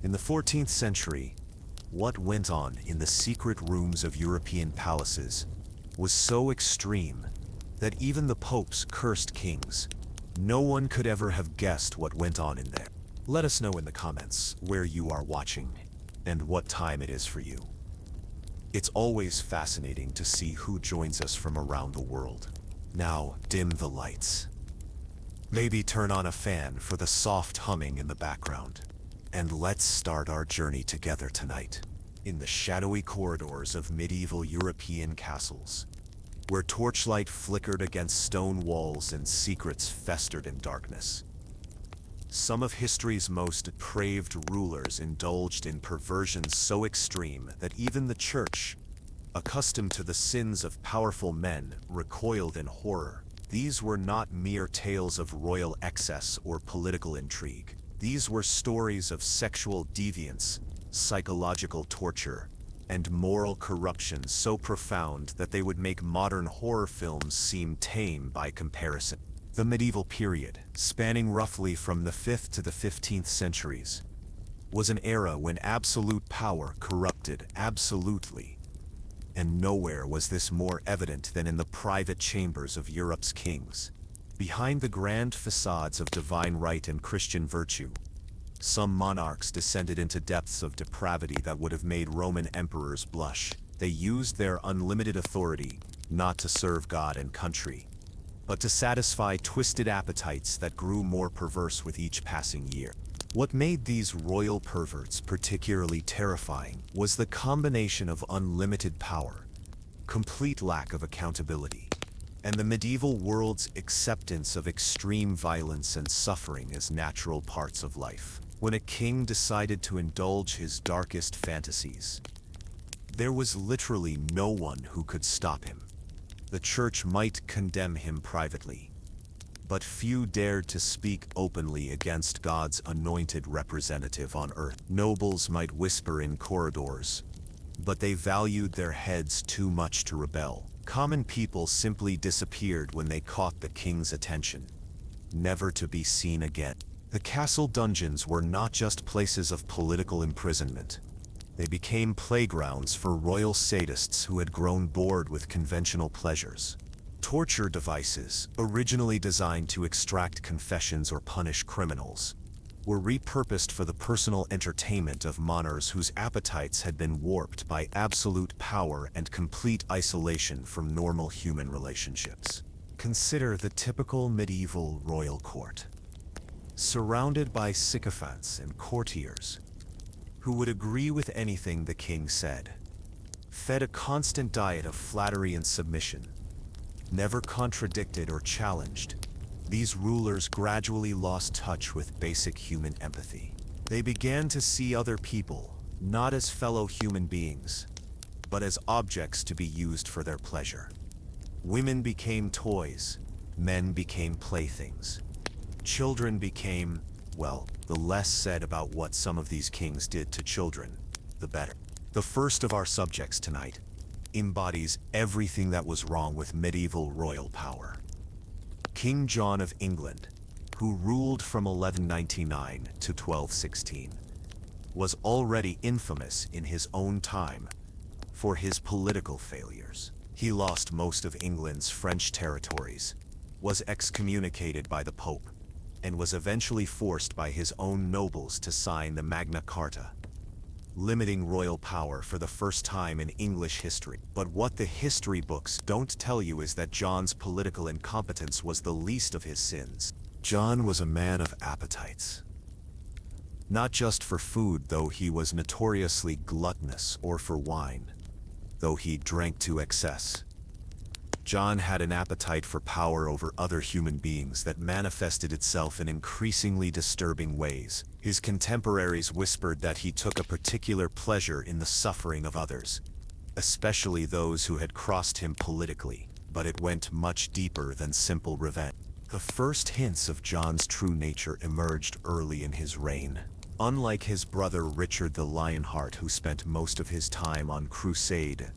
In the 14th century, what went on in the secret rooms of European palaces was so extreme that even the popes cursed kings. No one could ever have guessed what went on in there. Let us know in the comments where you are watching and what time it is for you. It's always fascinating to see who joins us from around the world. Now, dim the lights. Maybe turn on a fan for the soft humming in the background. And let's start our journey together tonight, in the shadowy corridors of medieval European castles, where torchlight flickered against stone walls and secrets festered in darkness. Some of history's most depraved rulers indulged in perversions so extreme that even the church, accustomed to the sins of powerful men, recoiled in horror. These were not mere tales of royal excess or political intrigue. These were stories of sexual deviance, psychological torture, and moral corruption so profound that they would make modern horror films seem tame by comparison. The medieval period, spanning roughly from the 5th to the 15th centuries, was an era when absolute power corrupted absolutely. And nowhere was this more evident than in the private chambers of Europe's kings. Behind the grand facades of divine right and Christian virtue, some monarchs descended into depths of depravity that would have made Roman emperors blush. They used their unlimited authority not to serve God and country, but to satisfy twisted appetites that grew more perverse with each passing year. What made these royal perverts particularly terrifying was the combination of unlimited power, complete lack of accountability, and the medieval world's acceptance of extreme violence and suffering as natural parts of life. When a king decided to indulge his darkest fantasies, there was literally no one who could stop him. The church might condemn him privately, but few dared to speak openly against God's anointed representative on earth. Nobles might whisper in corridors, but they valued their heads too much to rebel. Common people simply disappeared when they caught the king's attention, never to be seen again. The castle dungeons were not just places of political imprisonment. They became playgrounds for royal sadists who had grown bored with conventional pleasures. Torture devices, originally designed to extract confessions or punish criminals, were repurposed for the personal entertainment of monarchs whose appetites had been warped by absolute power and complete isolation from normal human relationships. Consider the typical medieval royal court, surrounded by sycophants and courtiers who would agree with anything the king said, fed a constant diet of flattery and submission, never contradicted or challenged. These rulers gradually lost touch with basic human empathy. They began to see other people not as fellow human beings, but as objects to be used for their pleasure. Women became toys, men became playthings. Children became, well, the less said about what some of these kings did to children, the better. The first of our subjects tonight embodies everything that was wrong with medieval royal power. King John of England, who ruled from 1199 to 1216, was already infamous in his own time for his political failures. He lost most of England's French territories, was excommunicated by the Pope, and was eventually forced by his own nobles to sign the Magna Carta, limiting royal power for the first time in English history. But what the history books don't tell you is that John's political incompetence was the least of his sins. John was a man of appetites. Not just for food, though he was notoriously gluttonous, or for wine, though he drank to excess. John had an appetite for power over other human beings that manifested itself in increasingly disturbing ways. His contemporaries whispered that he took a particular pleasure in the suffering of others, especially those who had crossed him politically, but it went much deeper than simple revenge. The first hints of John's true nature emerged early in his reign. Unlike his brother Richard the Lionheart, who spent most of his time on crusade,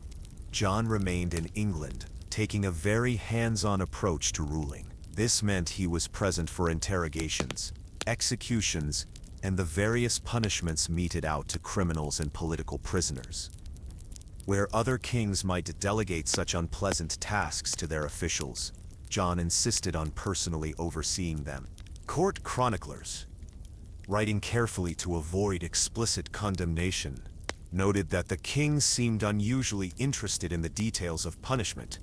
John remained in England, taking a very hands-on approach to ruling. This meant he was present for interrogations, executions, and the various punishments meted out to criminals and political prisoners. Where other kings might delegate such unpleasant tasks to their officials, John insisted on personally overseeing them. Court chroniclers, writing carefully to avoid explicit condemnation, noted that the king seemed unusually interested in the details of punishment.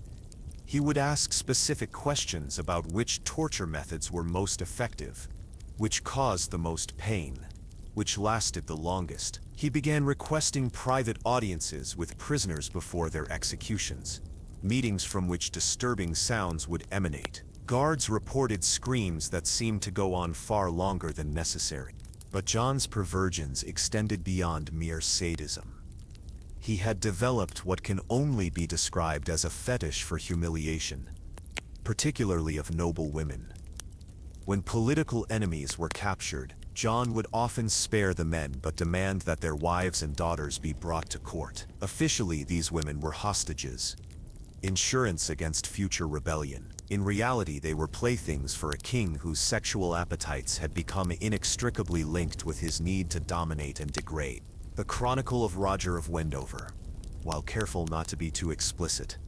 He would ask specific questions about which torture methods were most effective, which caused the most pain, which lasted the longest. He began requesting private audiences with prisoners before their executions, meetings from which disturbing sounds would emanate. Guards reported screams that seemed to go on far longer than necessary. But John's perversions extended beyond mere sadism. He had developed what can only be described as a fetish for humiliation, particularly of noble women. When political enemies were captured, John would often spare the men but demand that their wives and daughters be brought to court. Officially, these women were hostages, insurance against future rebellion. In reality, they were playthings for a king whose sexual appetites had become inextricably linked with his need to dominate and degrade. The Chronicle of Roger of Wendover, while careful not to be too explicit,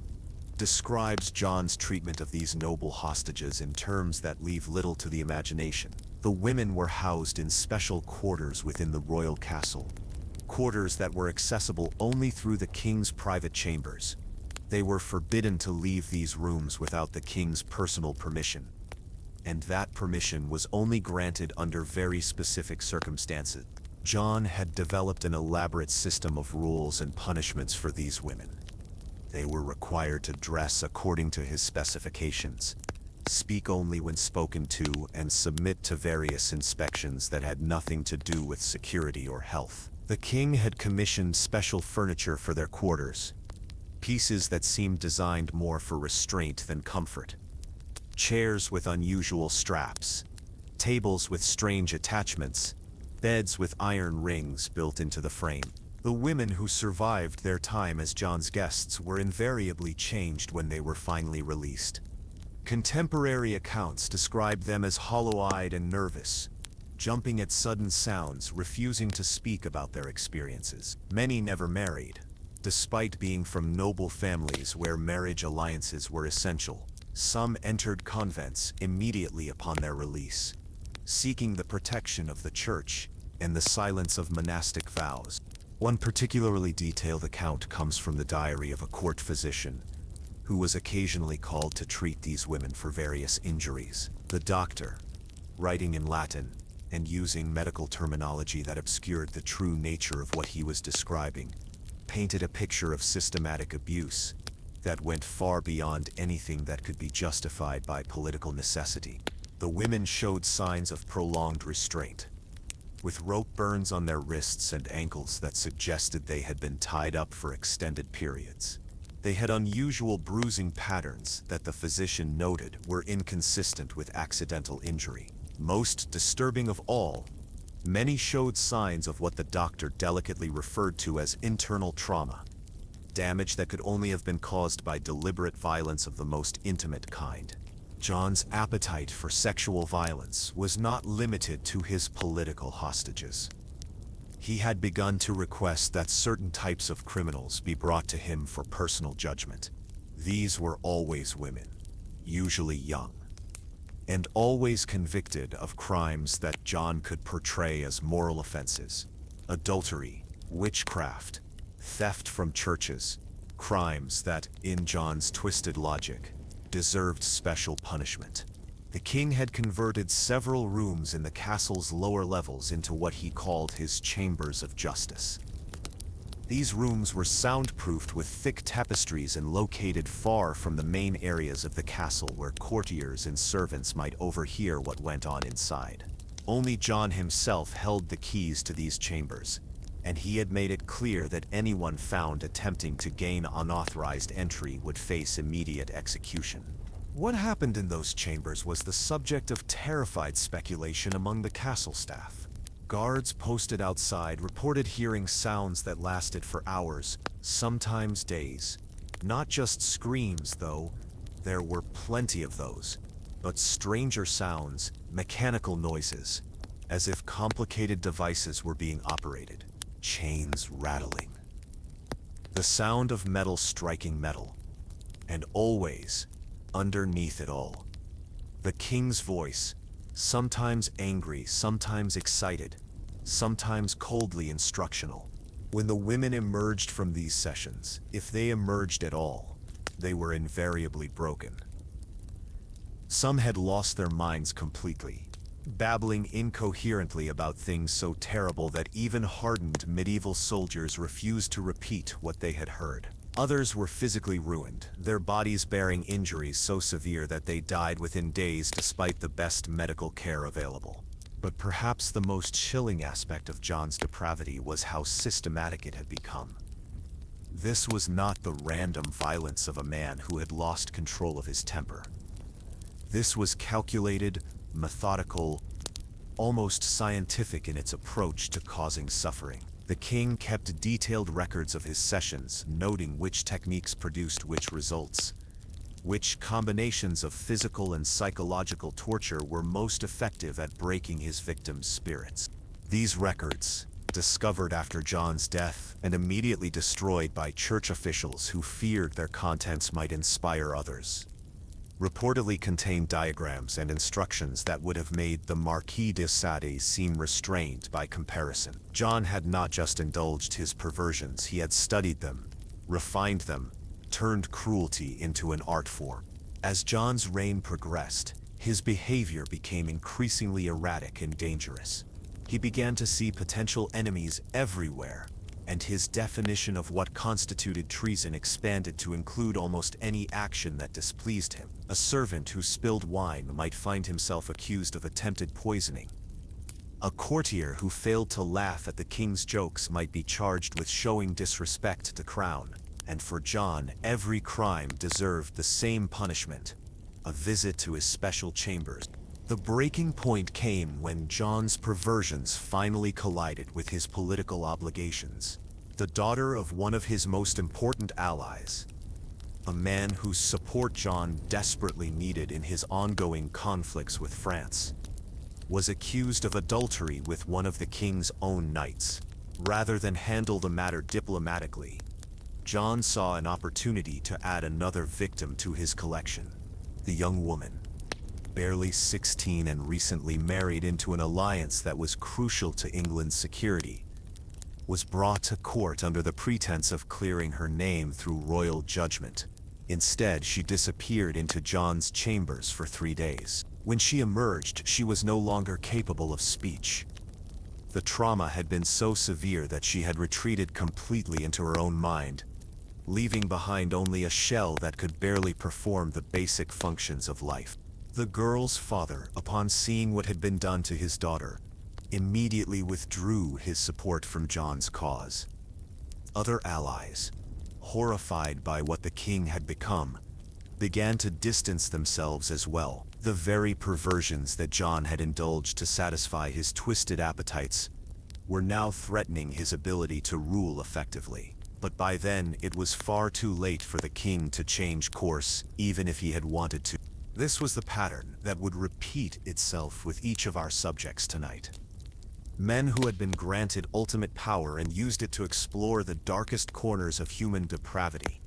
describes John's treatment of these noble hostages in terms that leave little to the imagination. The women were housed in special quarters within the royal castle, quarters that were accessible only through the king's private chambers. They were forbidden to leave these rooms without the king's personal permission, and that permission was only granted under very specific circumstances. John had developed an elaborate system of rules and punishments for these women. They were required to dress according to his specifications, speak only when spoken to, and submit to various inspections that had nothing to do with security or health. The king had commissioned special furniture for their quarters, pieces that seemed designed more for restraint than comfort. Chairs with unusual straps, tables with strange attachments, beds with iron rings built into the frame. The women who survived their time as John's guests were invariably changed when they were finally released. Contemporary accounts described them as hollow-eyed and nervous, jumping at sudden sounds, refusing to speak about their experiences. Many never married, despite being from noble families where marriage alliances were essential. Some entered convents immediately upon their release, seeking the protection of the church and the silence of monastic vows. One particularly detailed account comes from the diary of a court physician, who was occasionally called to treat these women for various injuries. The doctor, writing in Latin and using medical terminology that obscured the true nature of what he was describing, painted a picture of systematic abuse that went far beyond anything that could be justified by political necessity. The women showed signs of prolonged restraint, with rope burns on their wrists and ankles that suggested they had been tied up for extended periods. They had unusual bruising patterns that the physician noted were inconsistent with accidental injury. Most disturbing of all, many showed signs of what the doctor delicately referred to as internal trauma, damage that could only have been caused by deliberate violence of the most intimate kind. John's appetite for sexual violence was not limited to his political hostages. He had begun to request that certain types of criminals be brought to him for personal judgment. These were always women, usually young, and always convicted of crimes that John could portray as moral offenses: adultery, witchcraft, theft from churches, crimes that, in John's twisted logic, deserved special punishment. The king had converted several rooms in the castle's lower levels into what he called his chambers of justice. These rooms were soundproofed with thick tapestries and located far from the main areas of the castle where courtiers and servants might overhear what went on inside. Only John himself held the keys to these chambers, and he had made it clear that anyone found attempting to gain unauthorized entry would face immediate execution. What happened in those chambers was the subject of terrified speculation among the castle staff. Guards posted outside reported hearing sounds that lasted for hours, sometimes days. Not just screams, though, there were plenty of those, but stranger sounds, mechanical noises, as if complicated devices were being operated, chains rattling, the sound of metal striking metal, and always, underneath it all, the king's voice, sometimes angry, sometimes excited, sometimes coldly instructional. When the women emerged from these sessions, if they emerged at all, they were invariably broken. Some had lost their minds completely, babbling incoherently about things so terrible that even hardened medieval soldiers refused to repeat what they had heard. Others were physically ruined, their bodies bearing injuries so severe that they died within days despite the best medical care available. But perhaps the most chilling aspect of John's depravity was how systematic it had become. This was not the random violence of a man who had lost control of his temper. This was calculated, methodical, almost scientific in its approach to causing suffering. The king kept detailed records of his sessions, noting which techniques produced which results, which combinations of physical and psychological torture were most effective at breaking his victims' spirits. These records, discovered after John's death and immediately destroyed by church officials who feared their contents might inspire others, reportedly contained diagrams and instructions that would have made the Marquis de Sade seem restrained by comparison. John had not just indulged his perversions, he had studied them, refined them, turned cruelty into an art form. As John's reign progressed, his behavior became increasingly erratic and dangerous. He began to see potential enemies everywhere, and his definition of what constituted treason expanded to include almost any action that displeased him. A servant who spilled wine might find himself accused of attempted poisoning. A courtier who failed to laugh at the king's jokes might be charged with showing disrespect to the crown. And for John, every crime deserved the same punishment: a visit to his special chambers. The breaking point came when John's perversions finally collided with his political obligations. The daughter of one of his most important allies, a man whose support John desperately needed in his ongoing conflicts with France, was accused of adultery with one of the king's own knights. Rather than handle the matter diplomatically, John saw an opportunity to add another victim to his collection. The young woman, barely 16 and recently married into an alliance that was crucial to England's security, was brought to court under the pretense of clearing her name through royal judgment. Instead, she disappeared into John's chambers for 3 days. When she emerged, she was no longer capable of speech. The trauma had been so severe that she had retreated completely into her own mind, leaving behind only a shell that could barely perform the basic functions of life. The girl's father, upon seeing what had been done to his daughter, immediately withdrew his support from John's cause. Other allies, horrified by what the king had become, began to distance themselves as well. The very perversions that John had indulged to satisfy his twisted appetites were now threatening his ability to rule effectively. But by then, it was far too late for the king to change course, even if he had wanted to. This was the pattern that would repeat itself with each of our subjects tonight. Men who had been granted ultimate power and used it to explore the darkest corners of human depravity,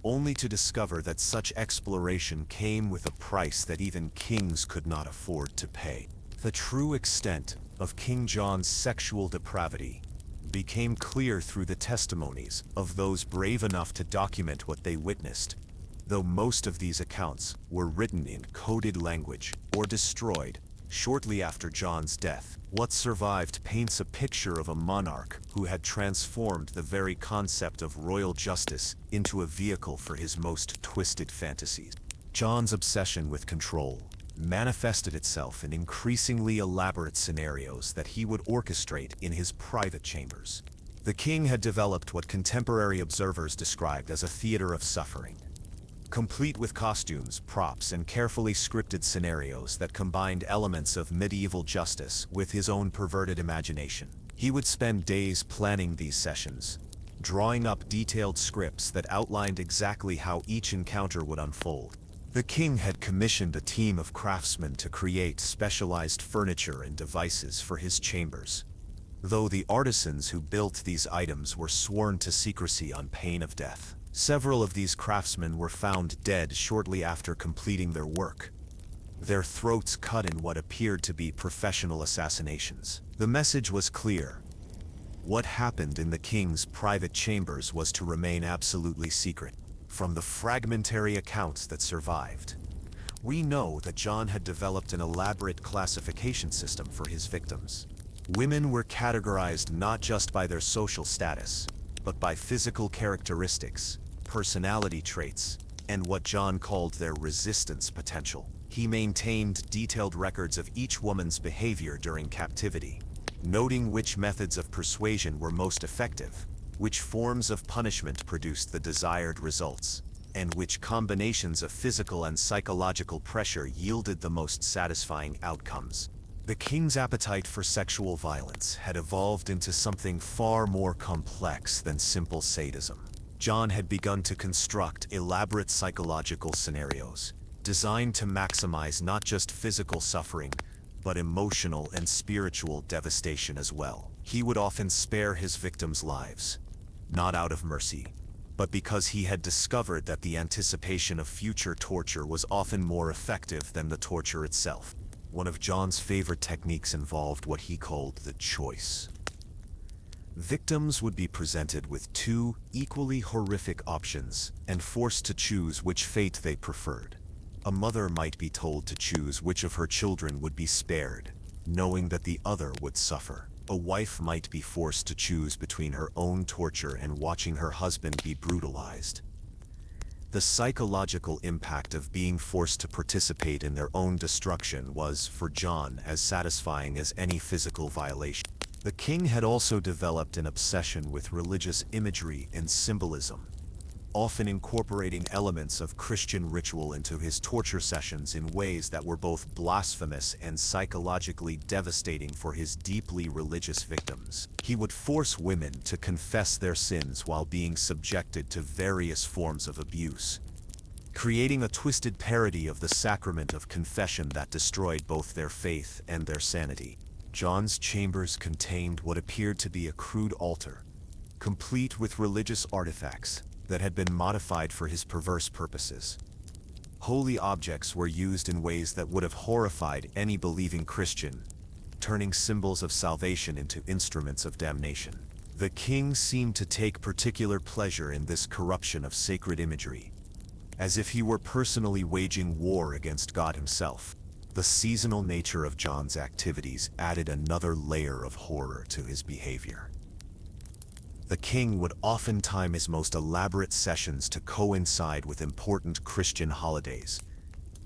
only to discover that such exploration came with a price that even kings could not afford to pay. The true extent of King John's sexual depravity became clear through the testimonies of those brave enough to document what they witnessed, though most of these accounts were written in coded language or destroyed shortly after John's death. What survived paints a picture of a monarch who had transformed the very concept of royal justice into a vehicle for his most twisted fantasies. John's obsession with control manifested itself in increasingly elaborate scenarios that he would orchestrate in his private chambers. The king had developed what contemporary observers described as a theater of suffering, complete with costumes, props, and carefully scripted scenarios that combined elements of medieval justice with his own perverted imagination. He would spend days planning these sessions, drawing up detailed scripts that outlined exactly how each encounter would unfold. The king had commissioned a team of craftsmen to create specialized furniture and devices for his chambers, though the artisans who built these items were sworn to secrecy on pain of death. Several of these craftsmen were found dead shortly after completing their work, their throats cut in what appeared to be professional assassinations. The message was clear. What happened in the king's private chambers was to remain absolutely secret. From the fragmentary accounts that survived, we know that John had developed an elaborate classification system for his victims. Women were categorized not just by their social status, but by physical characteristics, personality traits, and what John called their resistance potential. He maintained detailed records of each woman's behavior during captivity, noting which methods of persuasion were most effective, which forms of punishment produced the desired results, and which combinations of physical and psychological pressure yielded the most satisfying outcomes. The king's appetite for sexual violence had evolved into something far more complex than simple sadism. John had begun to construct elaborate psychological scenarios, designed to maximize not just physical suffering, but emotional and spiritual devastation as well. He would often spare his victims' lives, not out of mercy, but because he had discovered that the anticipation of future torture was often more effective than the torture itself. One of John's favorite techniques involved what he called the choice. Victims would be presented with two equally horrific options and forced to choose which fate they preferred. A mother might be told to choose which of her children would be spared, knowing that the other would suffer. A wife might be forced to choose between her own torture and watching her husband be brutalized. The psychological impact of being forced to participate in their own destruction was, for John, as satisfying as any physical violation. The king had also developed an obsession with religious imagery and symbolism, often incorporating elements of Christian ritual into his torture sessions in ways that were both blasphemous and psychologically devastating for his deeply religious victims. He would force women to confess their sins while being subjected to various forms of abuse, creating a twisted parody of the sacrament of confession that destroyed both their faith and their sanity. John's chambers contained what appeared to be a crude altar, complete with religious artifacts that had been modified for his perverse purposes. Holy objects were used in ways that would have horrified any believing Christian, turning symbols of salvation into instruments of damnation. The king seemed to take particular pleasure in this corruption of sacred imagery, as if he were personally waging war against God himself. The seasonal nature of John's activities added another layer of horror to his behavior. The king would often time his most elaborate sessions to coincide with important Christian holidays,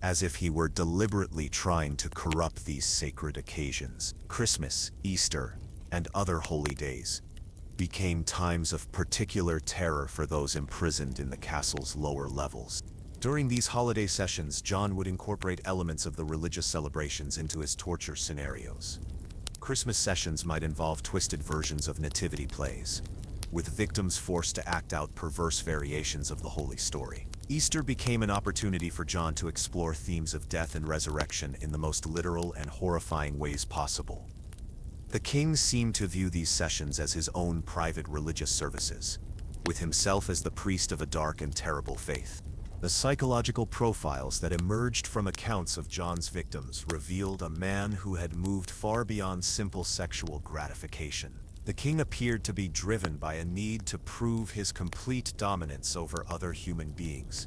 as if he were deliberately trying to corrupt these sacred occasions. Christmas, Easter, and other holy days became times of particular terror for those imprisoned in the castle's lower levels. During these holiday sessions, John would incorporate elements of the religious celebrations into his torture scenarios. Christmas sessions might involve twisted versions of nativity plays, with victims forced to act out perverse variations of the holy story. Easter became an opportunity for John to explore themes of death and resurrection in the most literal and horrifying ways possible. The king seemed to view these sessions as his own private religious services, with himself as the priest of a dark and terrible faith. The psychological profiles that emerged from accounts of John's victims revealed a man who had moved far beyond simple sexual gratification. The king appeared to be driven by a need to prove his complete dominance over other human beings,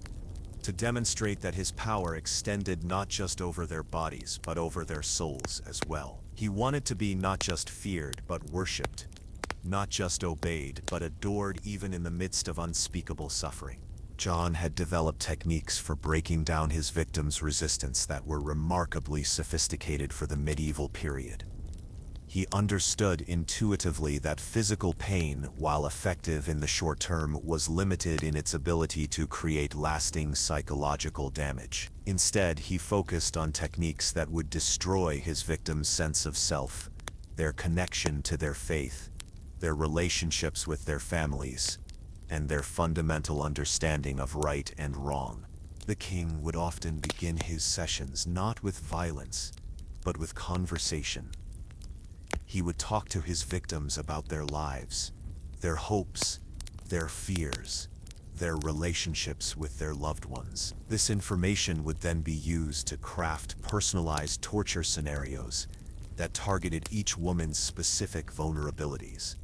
to demonstrate that his power extended not just over their bodies but over their souls as well. He wanted to be not just feared but worshipped, not just obeyed but adored even in the midst of unspeakable suffering. John had developed techniques for breaking down his victims' resistance that were remarkably sophisticated for the medieval period. He understood intuitively that physical pain, while effective in the short term, was limited in its ability to create lasting psychological damage. Instead, he focused on techniques that would destroy his victims' sense of self, their connection to their faith, their relationships with their families, and their fundamental understanding of right and wrong. The king would often begin his sessions not with violence, but with conversation. He would talk to his victims about their lives, their hopes, their fears, their relationships with their loved ones. This information would then be used to craft personalized torture scenarios that targeted each woman's specific vulnerabilities.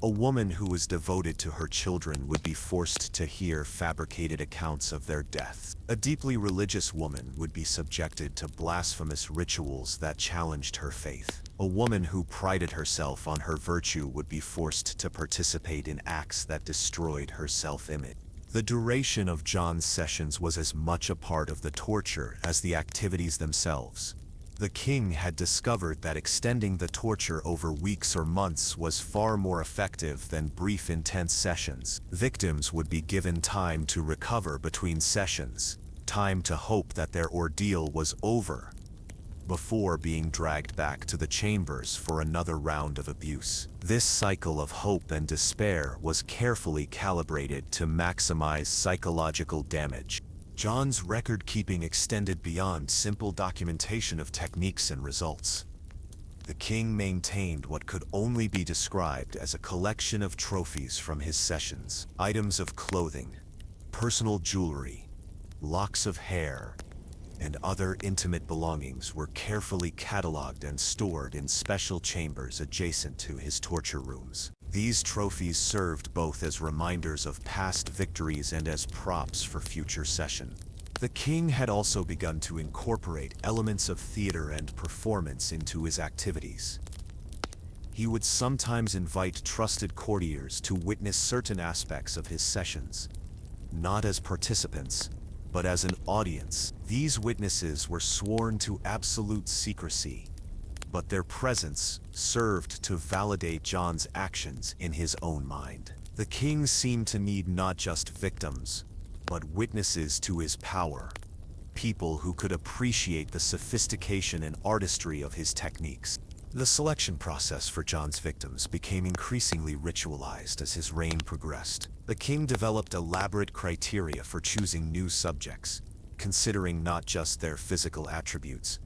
A woman who was devoted to her children would be forced to hear fabricated accounts of their death. A deeply religious woman would be subjected to blasphemous rituals that challenged her faith. A woman who prided herself on her virtue would be forced to participate in acts that destroyed her self-image. The duration of John's sessions was as much a part of the torture as the activities themselves. The king had discovered that extending the torture over weeks or months was far more effective than brief intense sessions. Victims would be given time to recover between sessions, time to hope that their ordeal was over, before being dragged back to the chambers for another round of abuse. This cycle of hope and despair was carefully calibrated to maximize psychological damage. John's record-keeping extended beyond simple documentation of techniques and results. The king maintained what could only be described as a collection of trophies from his sessions. Items of clothing, personal jewelry, locks of hair, and other intimate belongings were carefully cataloged and stored in special chambers adjacent to his torture rooms. These trophies served both as reminders of past victories and as props for future session. The king had also begun to incorporate elements of theater and performance into his activities. He would sometimes invite trusted courtiers to witness certain aspects of his sessions, not as participants, but as an audience. These witnesses were sworn to absolute secrecy, but their presence served to validate John's actions in his own mind. The king seemed to need not just victims, but witnesses to his power, people who could appreciate the sophistication and artistry of his techniques. The selection process for John's victims became increasingly ritualized as his reign progressed. The king developed elaborate criteria for choosing new subjects, considering not just their physical attributes,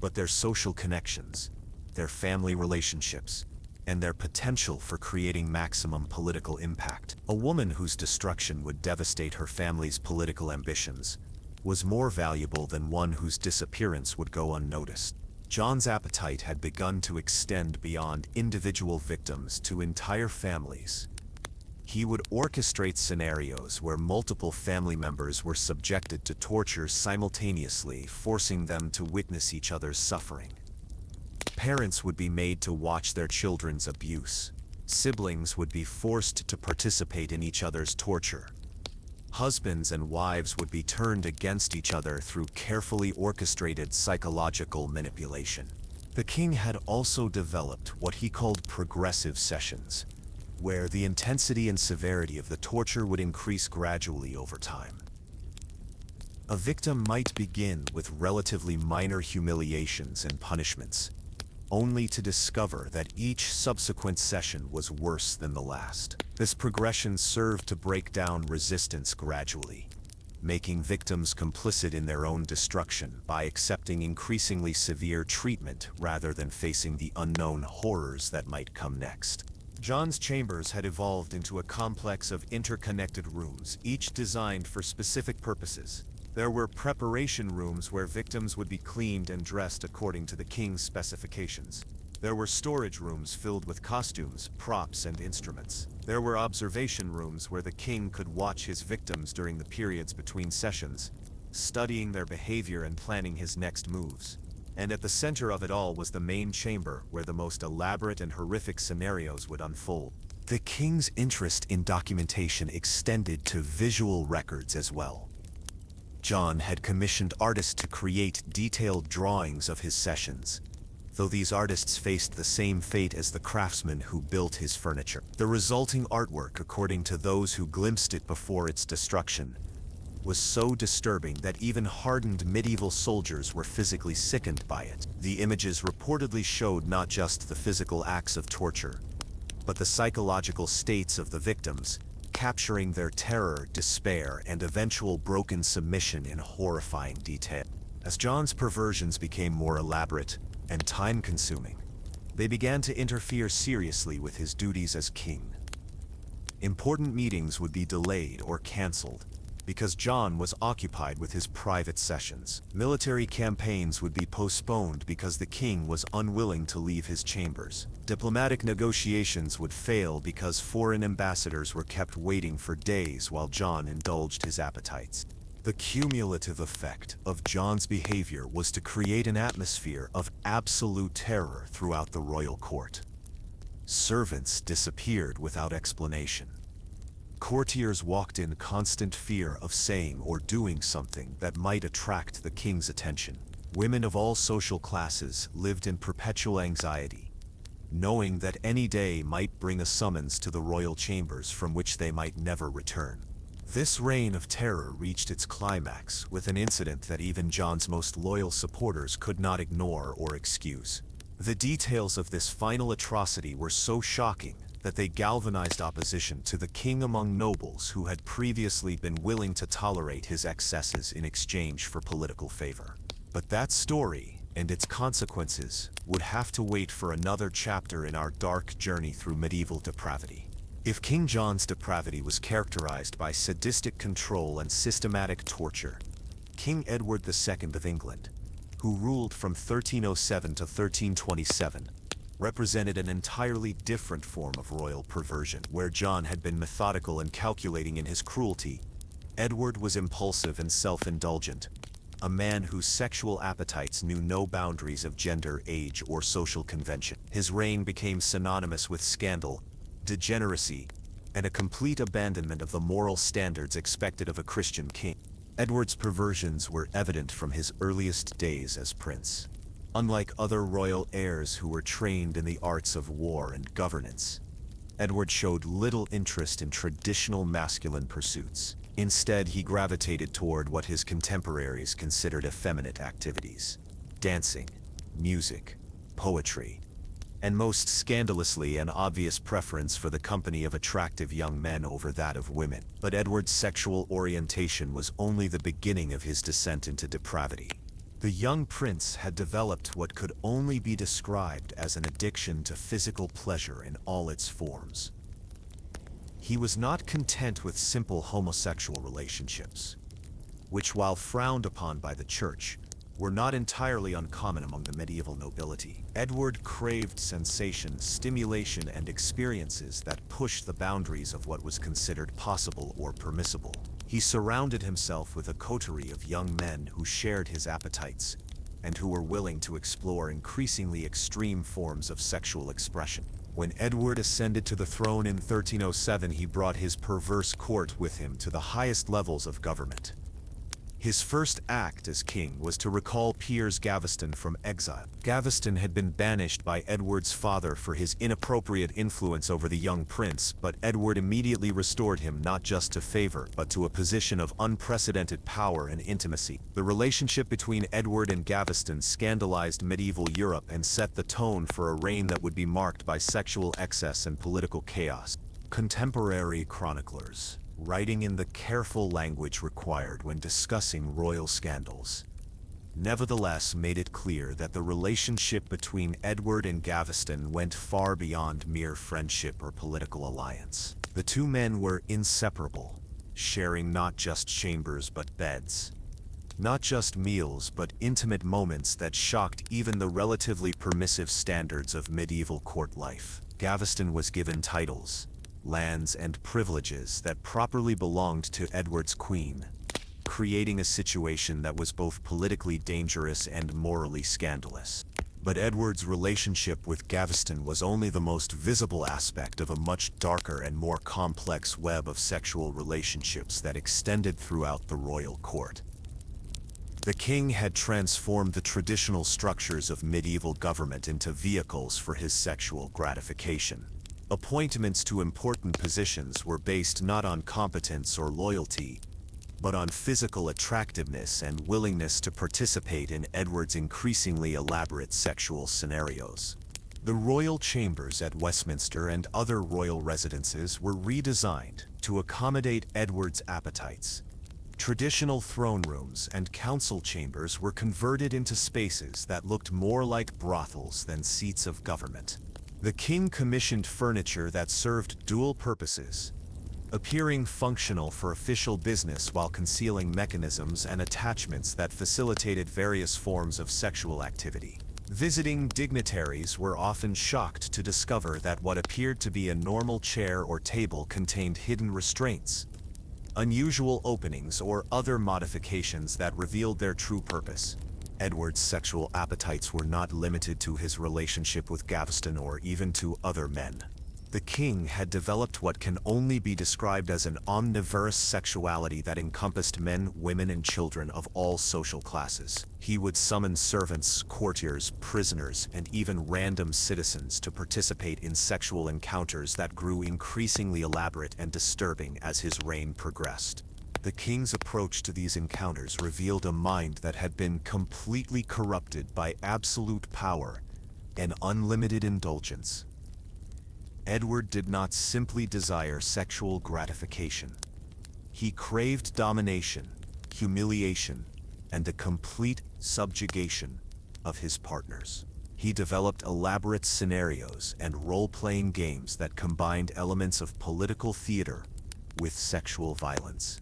but their social connections, their family relationships, and their potential for creating maximum political impact. A woman whose destruction would devastate her family's political ambitions was more valuable than one whose disappearance would go unnoticed. John's appetite had begun to extend beyond individual victims to entire families. He would orchestrate scenarios where multiple family members were subjected to torture simultaneously, forcing them to witness each other's suffering. Parents would be made to watch their children's abuse. Siblings would be forced to participate in each other's torture. Husbands and wives would be turned against each other through carefully orchestrated psychological manipulation. The king had also developed what he called progressive sessions, where the intensity and severity of the torture would increase gradually over time. A victim might begin with relatively minor humiliations and punishments, only to discover that each subsequent session was worse than the last. This progression served to break down resistance gradually, making victims complicit in their own destruction by accepting increasingly severe treatment rather than facing the unknown horrors that might come next. John's chambers had evolved into a complex of interconnected rooms, each designed for specific purposes. There were preparation rooms where victims would be cleaned and dressed according to the king's specifications. There were storage rooms filled with costumes, props, and instruments. There were observation rooms where the king could watch his victims during the periods between sessions, studying their behavior and planning his next moves. And at the center of it all was the main chamber, where the most elaborate and horrific scenarios would unfold. The king's interest in documentation extended to visual records as well. John had commissioned artists to create detailed drawings of his sessions, though these artists faced the same fate as the craftsmen who built his furniture. The resulting artwork, according to those who glimpsed it before its destruction, was so disturbing that even hardened medieval soldiers were physically sickened by it. The images reportedly showed not just the physical acts of torture, but the psychological states of the victims, capturing their terror, despair, and eventual broken submission in horrifying detail. As John's perversions became more elaborate and time-consuming, they began to interfere seriously with his duties as king. Important meetings would be delayed or cancelled because John was occupied with his private sessions. Military campaigns would be postponed because the king was unwilling to leave his chambers. Diplomatic negotiations would fail because foreign ambassadors were kept waiting for days while John indulged his appetites. The cumulative effect of John's behavior was to create an atmosphere of absolute terror throughout the royal court. Servants disappeared without explanation. Courtiers walked in constant fear of saying or doing something that might attract the king's attention. Women of all social classes lived in perpetual anxiety, knowing that any day might bring a summons to the royal chambers from which they might never return. This reign of terror reached its climax with an incident that even John's most loyal supporters could not ignore or excuse. The details of this final atrocity were so shocking that they galvanized opposition to the king among nobles who had previously been willing to tolerate his excesses in exchange for political favor. But that story and its consequences would have to wait for another chapter in our dark journey through medieval depravity. If King John's depravity was characterized by sadistic control and systematic torture, King Edward II of England, who ruled from 1307 to 1327, represented an entirely different form of royal perversion. Where John had been methodical and calculating in his cruelty, Edward was impulsive and self-indulgent, a man whose sexual appetites knew no boundaries of gender, age, or social convention. His reign became synonymous with scandal, degeneracy, and a complete abandonment of the moral standards expected of a Christian king. Edward's perversions were evident from his earliest days as prince. Unlike other royal heirs who were trained in the arts of war and governance, Edward showed little interest in traditional masculine pursuits. Instead, he gravitated toward what his contemporaries considered effeminate activities: dancing, music, poetry, and most scandalously an obvious preference for the company of attractive young men over that of women. But Edward's sexual orientation was only the beginning of his descent into depravity. The young prince had developed what could only be described as an addiction to physical pleasure in all its forms. He was not content with simple homosexual relationships, which, while frowned upon by the church, were not entirely uncommon among the medieval nobility. Edward craved sensation, stimulation, and experiences that pushed the boundaries of what was considered possible or permissible. He surrounded himself with a coterie of young men who shared his appetites and who were willing to explore increasingly extreme forms of sexual expression. When Edward ascended to the throne in 1307, he brought his perverse court with him to the highest levels of government. His first act as king was to recall Piers Gaveston from exile. Gaveston had been banished by Edward's father for his inappropriate influence over the young prince, but Edward immediately restored him not just to favor, but to a position of unprecedented power and intimacy. The relationship between Edward and Gaveston scandalized medieval Europe and set the tone for a reign that would be marked by sexual excess and political chaos. Contemporary chroniclers, writing in the careful language required when discussing royal scandals, nevertheless made it clear that the relationship between Edward and Gaveston went far beyond mere friendship or political alliance. The two men were inseparable, sharing not just chambers but beds, not just meals but intimate moments that shocked even the relatively permissive standards of medieval court life. Gaveston was given titles, lands, and privileges that properly belonged to Edward's queen, creating a situation that was both politically dangerous and morally scandalous. But Edward's relationship with Gaveston was only the most visible aspect of a much darker and more complex web of sexual relationships that extended throughout the royal court. The king had transformed the traditional structures of medieval government into vehicles for his sexual gratification. Appointments to important positions were based not on competence or loyalty, but on physical attractiveness and willingness to participate in Edward's increasingly elaborate sexual scenarios. The royal chambers at Westminster and other royal residences were redesigned to accommodate Edward's appetites. Traditional throne rooms and council chambers were converted into spaces that looked more like brothels than seats of government. The king commissioned furniture that served dual purposes, appearing functional for official business while concealing mechanisms and attachments that facilitated various forms of sexual activity. Visiting dignitaries were often shocked to discover that what appeared to be a normal chair or table contained hidden restraints, unusual openings, or other modifications that revealed their true purpose. Edward's sexual appetites were not limited to his relationship with Gaveston or even to other men. The king had developed what can only be described as an omnivorous sexuality that encompassed men, women, and children of all social classes. He would summon servants, courtiers, prisoners, and even random citizens to participate in sexual encounters that grew increasingly elaborate and disturbing as his reign progressed. The king's approach to these encounters revealed a mind that had been completely corrupted by absolute power and unlimited indulgence. Edward did not simply desire sexual gratification. He craved domination, humiliation, and the complete subjugation of his partners. He developed elaborate scenarios and role-playing games that combined elements of political theater with sexual violence.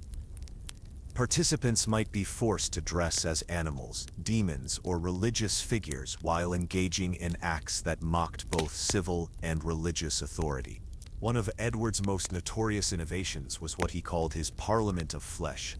Participants might be forced to dress as animals, demons, or religious figures while engaging in acts that mocked both civil and religious authority. One of Edward's most notorious innovations was what he called his Parliament of Flesh.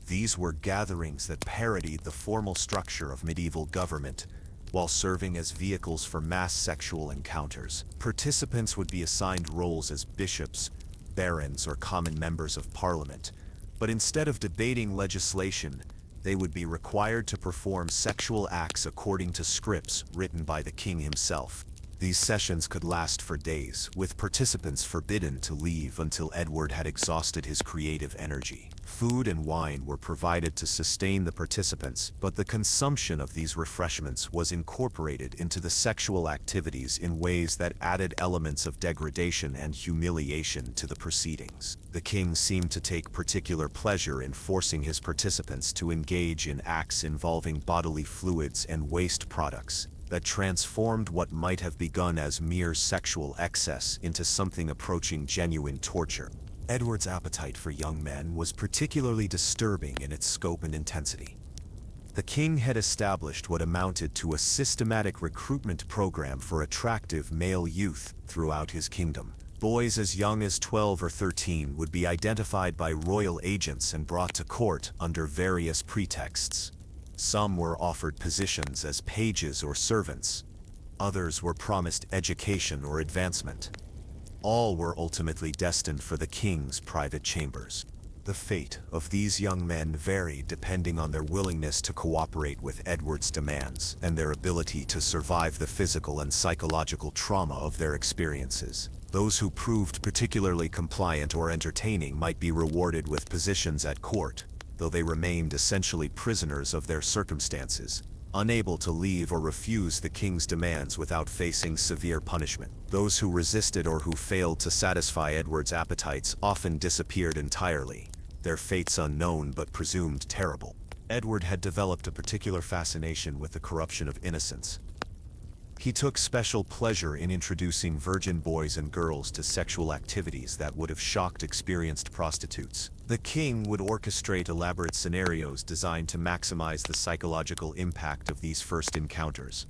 These were gatherings that parodied the formal structure of medieval government, while serving as vehicles for mass sexual encounters. Participants would be assigned roles as bishops, barons, or common members of Parliament. But instead of debating legislation, they would be required to perform sexual acts according to scripts written by the king himself. These sessions could last for days, with participants forbidden to leave until Edward had exhausted his creative energy. Food and wine were provided to sustain the participants, but the consumption of these refreshments was incorporated into the sexual activities in ways that added elements of degradation and humiliation to the proceedings. The king seemed to take particular pleasure in forcing his participants to engage in acts involving bodily fluids and waste products that transformed what might have begun as mere sexual excess into something approaching genuine torture. Edward's appetite for young men was particularly disturbing in its scope and intensity. The king had established what amounted to a systematic recruitment program for attractive male youth throughout his kingdom. Boys as young as 12 or 13 would be identified by royal agents and brought to court under various pretexts. Some were offered positions as pages or servants. Others were promised education or advancement. All were ultimately destined for the king's private chambers. The fate of these young men varied depending on their willingness to cooperate with Edward's demands and their ability to survive the physical and psychological trauma of their experiences. Those who proved particularly compliant or entertaining might be rewarded with positions at court, though they remained essentially prisoners of their circumstances, unable to leave or refuse the king's demands without facing severe punishment. Those who resisted or who failed to satisfy Edward's appetites often disappeared entirely, their fates unknown but presumed terrible. Edward had developed a particular fascination with the corruption of innocence. He took special pleasure in introducing virgin boys and girls to sexual activities that would have shocked experienced prostitutes. The king would orchestrate elaborate scenarios designed to maximize the psychological impact of these first encounters,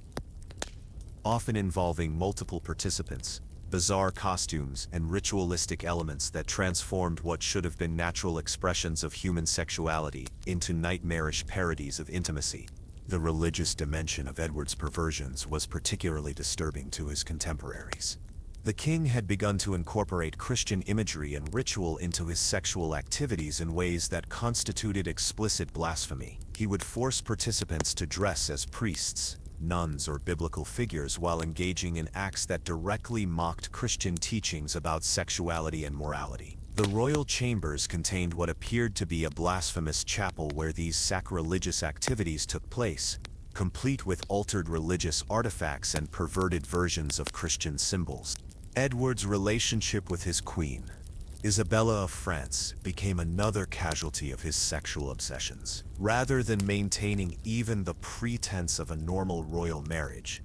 often involving multiple participants, bizarre costumes, and ritualistic elements that transformed what should have been natural expressions of human sexuality into nightmarish parodies of intimacy. The religious dimension of Edward's perversions was particularly disturbing to his contemporaries. The king had begun to incorporate Christian imagery and ritual into his sexual activities in ways that constituted explicit blasphemy. He would force participants to dress as priests, nuns, or biblical figures while engaging in acts that directly mocked Christian teachings about sexuality and morality. The royal chambers contained what appeared to be a blasphemous chapel where these sacrilegious activities took place, complete with altered religious artifacts and perverted versions of Christian symbols. Edward's relationship with his queen, Isabella of France became another casualty of his sexual obsessions. Rather than maintaining even the pretense of a normal royal marriage,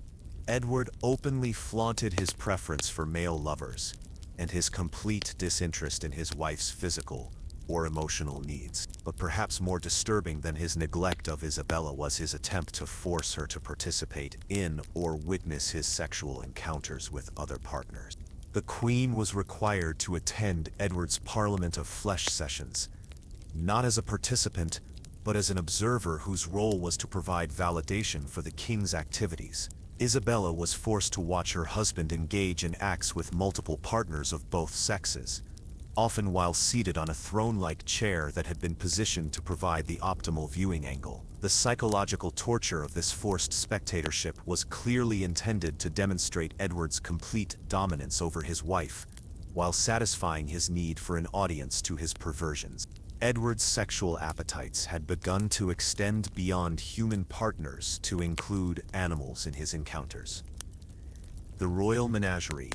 Edward openly flaunted his preference for male lovers and his complete disinterest in his wife's physical or emotional needs. But perhaps more disturbing than his neglect of Isabella was his attempt to force her to participate in or witness his sexual encounters with other partners. The Queen was required to attend Edward's Parliament of Flesh sessions, not as a participant, but as an observer whose role was to provide validation for the king's activities. Isabella was forced to watch her husband engage in acts with multiple partners of both sexes, often while seated on a throne-like chair that had been positioned to provide the optimal viewing angle. The psychological torture of this forced spectatorship was clearly intended to demonstrate Edward's complete dominance over his wife, while satisfying his need for an audience to his perversions. Edward's sexual appetites had begun to extend beyond human partners to include animals in his encounters. The royal menagerie,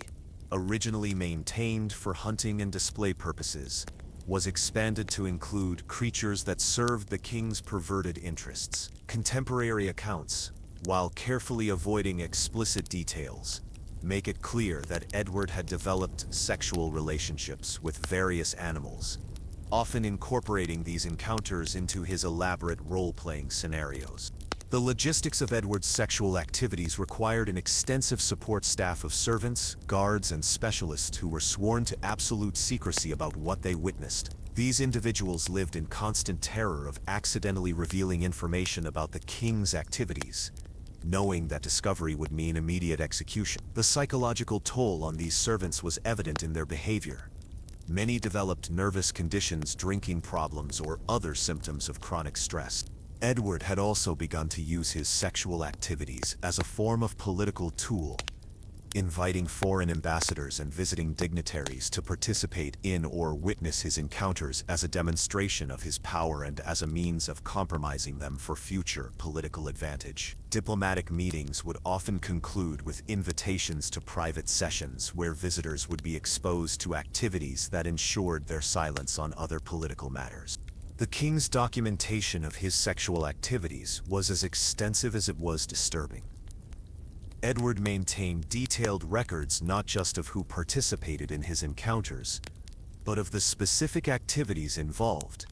originally maintained for hunting and display purposes, was expanded to include creatures that served the king's perverted interests. Contemporary accounts, while carefully avoiding explicit details, make it clear that Edward had developed sexual relationships with various animals, often incorporating these encounters into his elaborate role-playing scenarios. The logistics of Edward's sexual activities required an extensive support staff of servants, guards, and specialists who were sworn to absolute secrecy about what they witnessed. These individuals lived in constant terror of accidentally revealing information about the king's activities, knowing that discovery would mean immediate execution. The psychological toll on these servants was evident in their behavior. Many developed nervous conditions, drinking problems, or other symptoms of chronic stress. Edward had also begun to use his sexual activities as a form of political tool, inviting foreign ambassadors and visiting dignitaries to participate in or witness his encounters as a demonstration of his power and as a means of compromising them for future political advantage. Diplomatic meetings would often conclude with invitations to private sessions where visitors would be exposed to activities that ensured their silence on other political matters. The king's documentation of his sexual activities was as extensive as it was disturbing. Edward maintained detailed records not just of who participated in his encounters, but of the specific activities involved,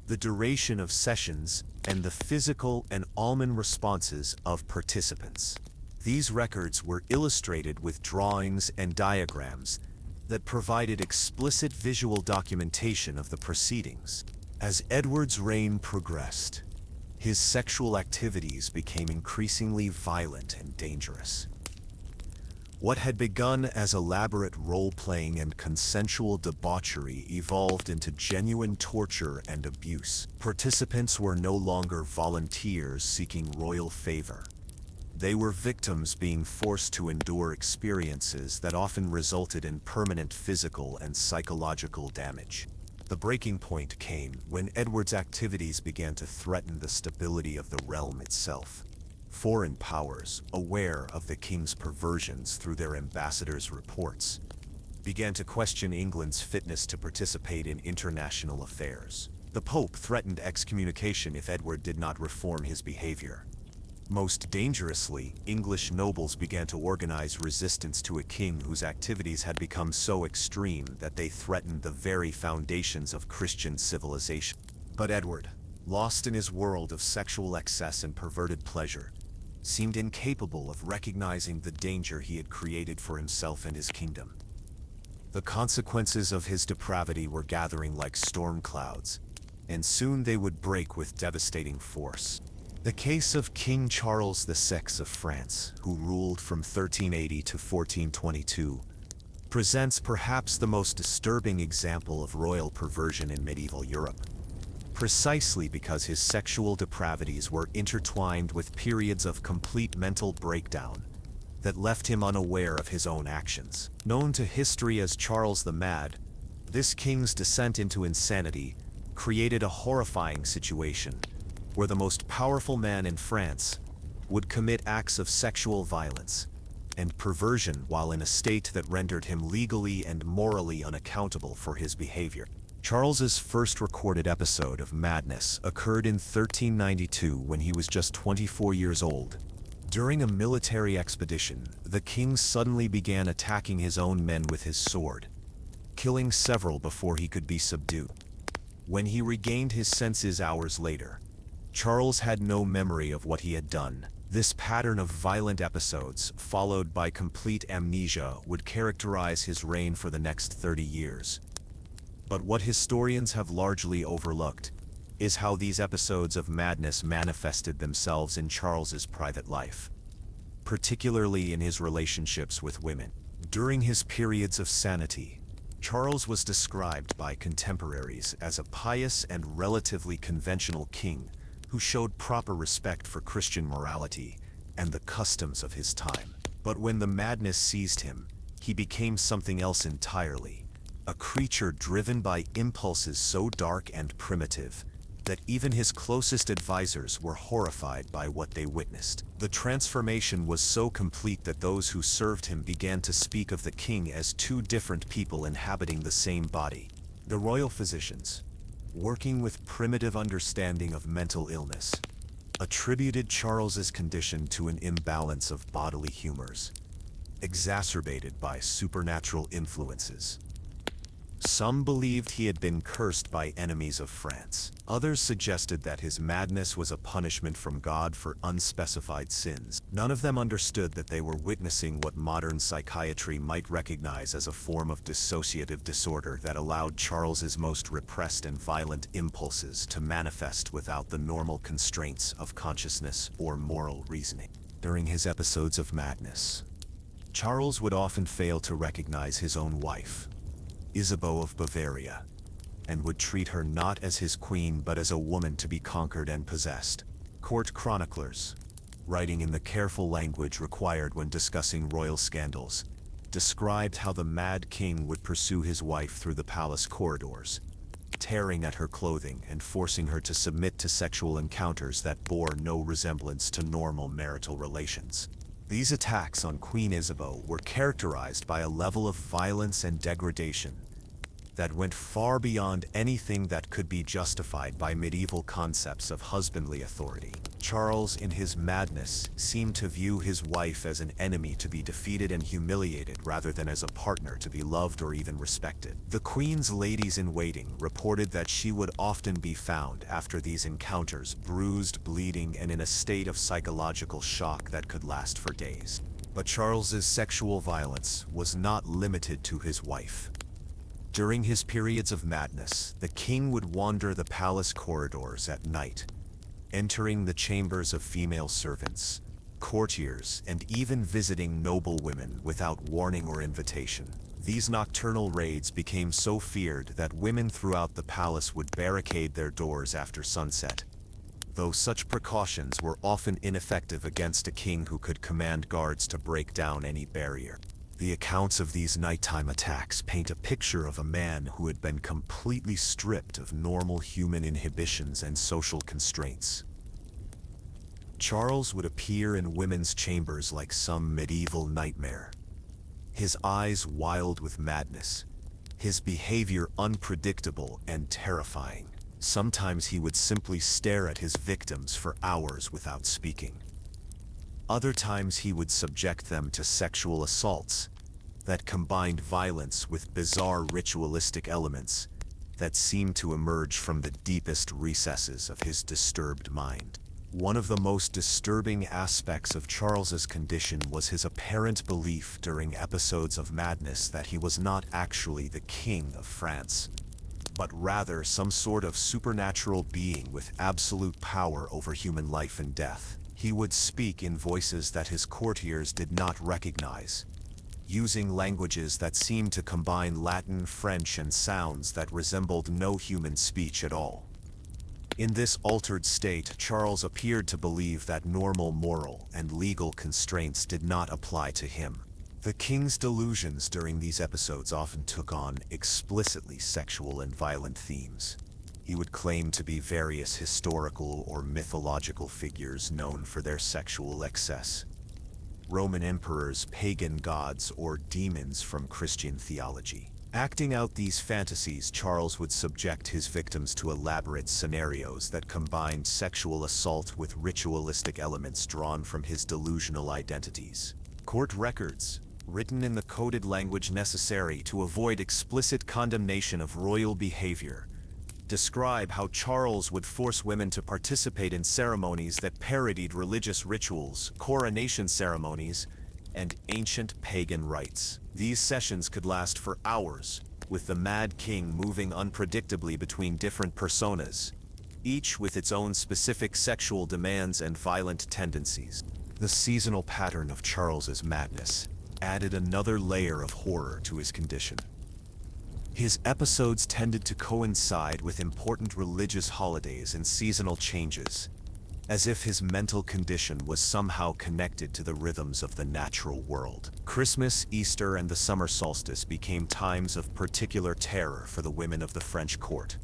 the duration of sessions, and the physical and almen responses of participants. These records were illustrated with drawings and diagrams that provided explicit visual documentation of the proceedings. As Edward's reign progressed, his sexual activities became increasingly violent and dangerous. What had begun as elaborate role-playing and consensual debauchery evolved into genuine torture and abuse. Participants were no longer volunteers seeking royal favor. They were victims being forced to endure experiences that often resulted in permanent physical and psychological damage. The breaking point came when Edward's activities began to threaten the stability of the realm itself. Foreign powers, aware of the king's perversions through their ambassadors' reports, began to question England's fitness to participate in international affairs. The Pope threatened excommunication if Edward did not reform his behavior. Most dangerously, English nobles began to organize resistance to a king whose activities had become so extreme that they threatened the very foundations of Christian civilization. But Edward, lost in his world of sexual excess and perverted pleasure, seemed incapable of recognizing the danger he had created for himself and his kingdom. The consequences of his depravity were gathering like storm clouds, and soon they would break with devastating force. The case of King Charles VI of France, who ruled from 1380 to 1422, presents perhaps the most disturbing example of royal perversion in medieval Europe, precisely because his sexual depravities were intertwined with periods of complete mental breakdown that left him unaware of his own actions. Known to history as Charles the Mad, this king's descent into insanity created a horrifying situation where the most powerful man in France would commit acts of sexual violence, and perversion while in a state that rendered him legally and morally unaccountable for his behavior. Charles's first recorded episode of madness occurred in 1392 when he was just 24 years old. During a military expedition, the king suddenly began attacking his own men with his sword, killing several before he could be subdued. When he regained his senses hours later, Charles had no memory of what he had done. This pattern of violent episodes, followed by complete amnesia, would characterize his reign for the next 30 years. But what historians have largely overlooked is how these episodes of madness manifested themselves in Charles's private life, particularly in his relationships with women. During his periods of sanity, Charles was described by contemporaries as a pious and relatively conventional king who showed proper respect for Christian morality and the customs of his time. But when the madness seized him, he became something else entirely, a creature driven by impulses so dark and primitive that even his closest advisors were horrified by what they witnessed. The transformation was so complete that those who served him began to speak of the king as two different people inhabiting the same body. The royal physicians, working with primitive understanding of mental illness, attributed Charles's condition to an imbalance of bodily humors, exacerbated by supernatural influences. Some believed he had been cursed by enemies of France. Others suggested that his madness was a punishment from God for unspecified sins. None of them understood that they were witnessing what modern psychiatry might recognize as a form of dissociative disorder that allowed Charles's most repressed and violent impulses to manifest without the normal constraints of consciousness or moral reasoning. During his episodes of madness, Charles would often fail to recognize his own wife, Isabeau of Bavaria, and would treat her not as his queen but as a woman to be conquered and possessed. Court chroniclers, writing in the careful language required when discussing royal scandals, described how the mad king would pursue his wife through the palace corridors, tearing at her clothing and forcing her to submit to sexual encounters that bore no resemblance to normal marital relations. These attacks on Queen Isabeau were characterized by a level of violence and degradation that went far beyond anything that could be justified by medieval concepts of husbandly authority. Charles, in his madness, seemed to view his wife as an enemy to be defeated and humiliated rather than as a partner to be loved or even respected. The Queen's ladies-in-waiting reported that she would often be found after these encounters bruised, bleeding, and in a state of psychological shock that could last for days. But Charles's sexual violence was not limited to his wife. During his periods of madness, the king would wander the palace corridors at night, entering the chambers of female servants, courtiers, and even visiting noble women without warning or invitation. These nocturnal raids became so feared that women throughout the palace would barricade their doors after sunset, though such precautions were often ineffective against a king who could command guards to break down any barrier. The accounts of these nighttime attacks paint a picture of a man who had been completely stripped of normal human inhibitions and social constraints. Charles would appear in women's chambers like some medieval nightmare, his eyes wild with madness, his behavior unpredictable and terrifying. Sometimes he would simply stare at his victims for hours without speaking. Other times he would subject them to sexual assaults that combined violence with bizarre ritualistic elements that seemed to emerge from the deepest recesses of his disturbed mind. One of the most disturbing aspects of Charles's condition was his apparent belief during episodes of madness that he was not actually the king of France, but rather some sort of supernatural being with absolute power over human life and death. He would speak in voices that his courtiers did not recognize, using languages that seemed to combine Latin, French, and sounds that resembled no human speech at all. In this altered state, Charles appeared to believe that normal moral and legal constraints did not apply to him. The king's delusions during these episodes often took on explicitly sexual and violent themes. He would claim to be various historical or mythological figures known for their sexual excess, Roman emperors, pagan gods, or demons from Christian theology. Acting out these fantasies, Charles would subject his victims to elaborate scenarios that combined sexual assault with ritualistic elements drawn from his delusional identities. Court records, written in the coded language necessary to avoid explicit condemnation of royal behavior, describe how Charles would force women to participate in ceremonies that parodied religious rituals, coronation ceremonies, and ancient pagan rites. These sessions could last for hours, with the Mad King moving unpredictably between different personas, each with its own specific sexual demands and violent tendencies. The seasonal pattern of Charles's madness added another layer of horror to his condition. His episodes tended to coincide with important religious holidays and seasonal changes, as if his mental condition was somehow connected to the rhythms of the natural world. Christmas, Easter, and the summer solstice became times of particular terror for the women of the French court,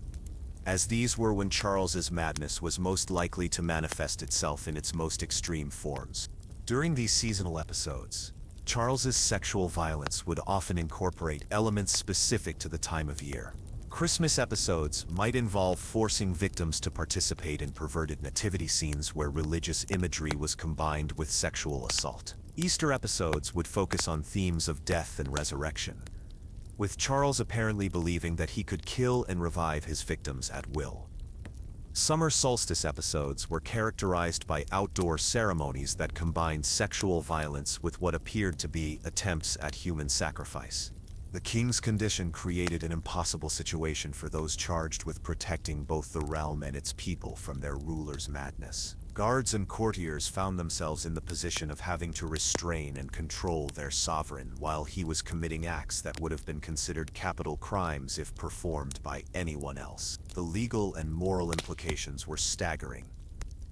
as these were when Charles's madness was most likely to manifest itself in its most extreme forms. During these seasonal episodes, Charles's sexual violence would often incorporate elements specific to the time of year. Christmas episodes might involve forcing victims to participate in perverted nativity scenes where religious imagery was combined with sexual assault. Easter episodes would focus on themes of death and resurrection, with Charles apparently believing that he could kill and revive his victims at will. Summer solstice episodes were characterized by outdoor ceremonies that combined sexual violence with what appeared to be attempts at human sacrifice. The king's condition created an impossible situation for those charged with protecting both the realm and its people from their ruler's madness. Guards and courtiers found themselves in the position of having to restrain and control their sovereign while he was committing acts that would have been considered capital crimes if performed by anyone else. The legal and moral implications were staggering.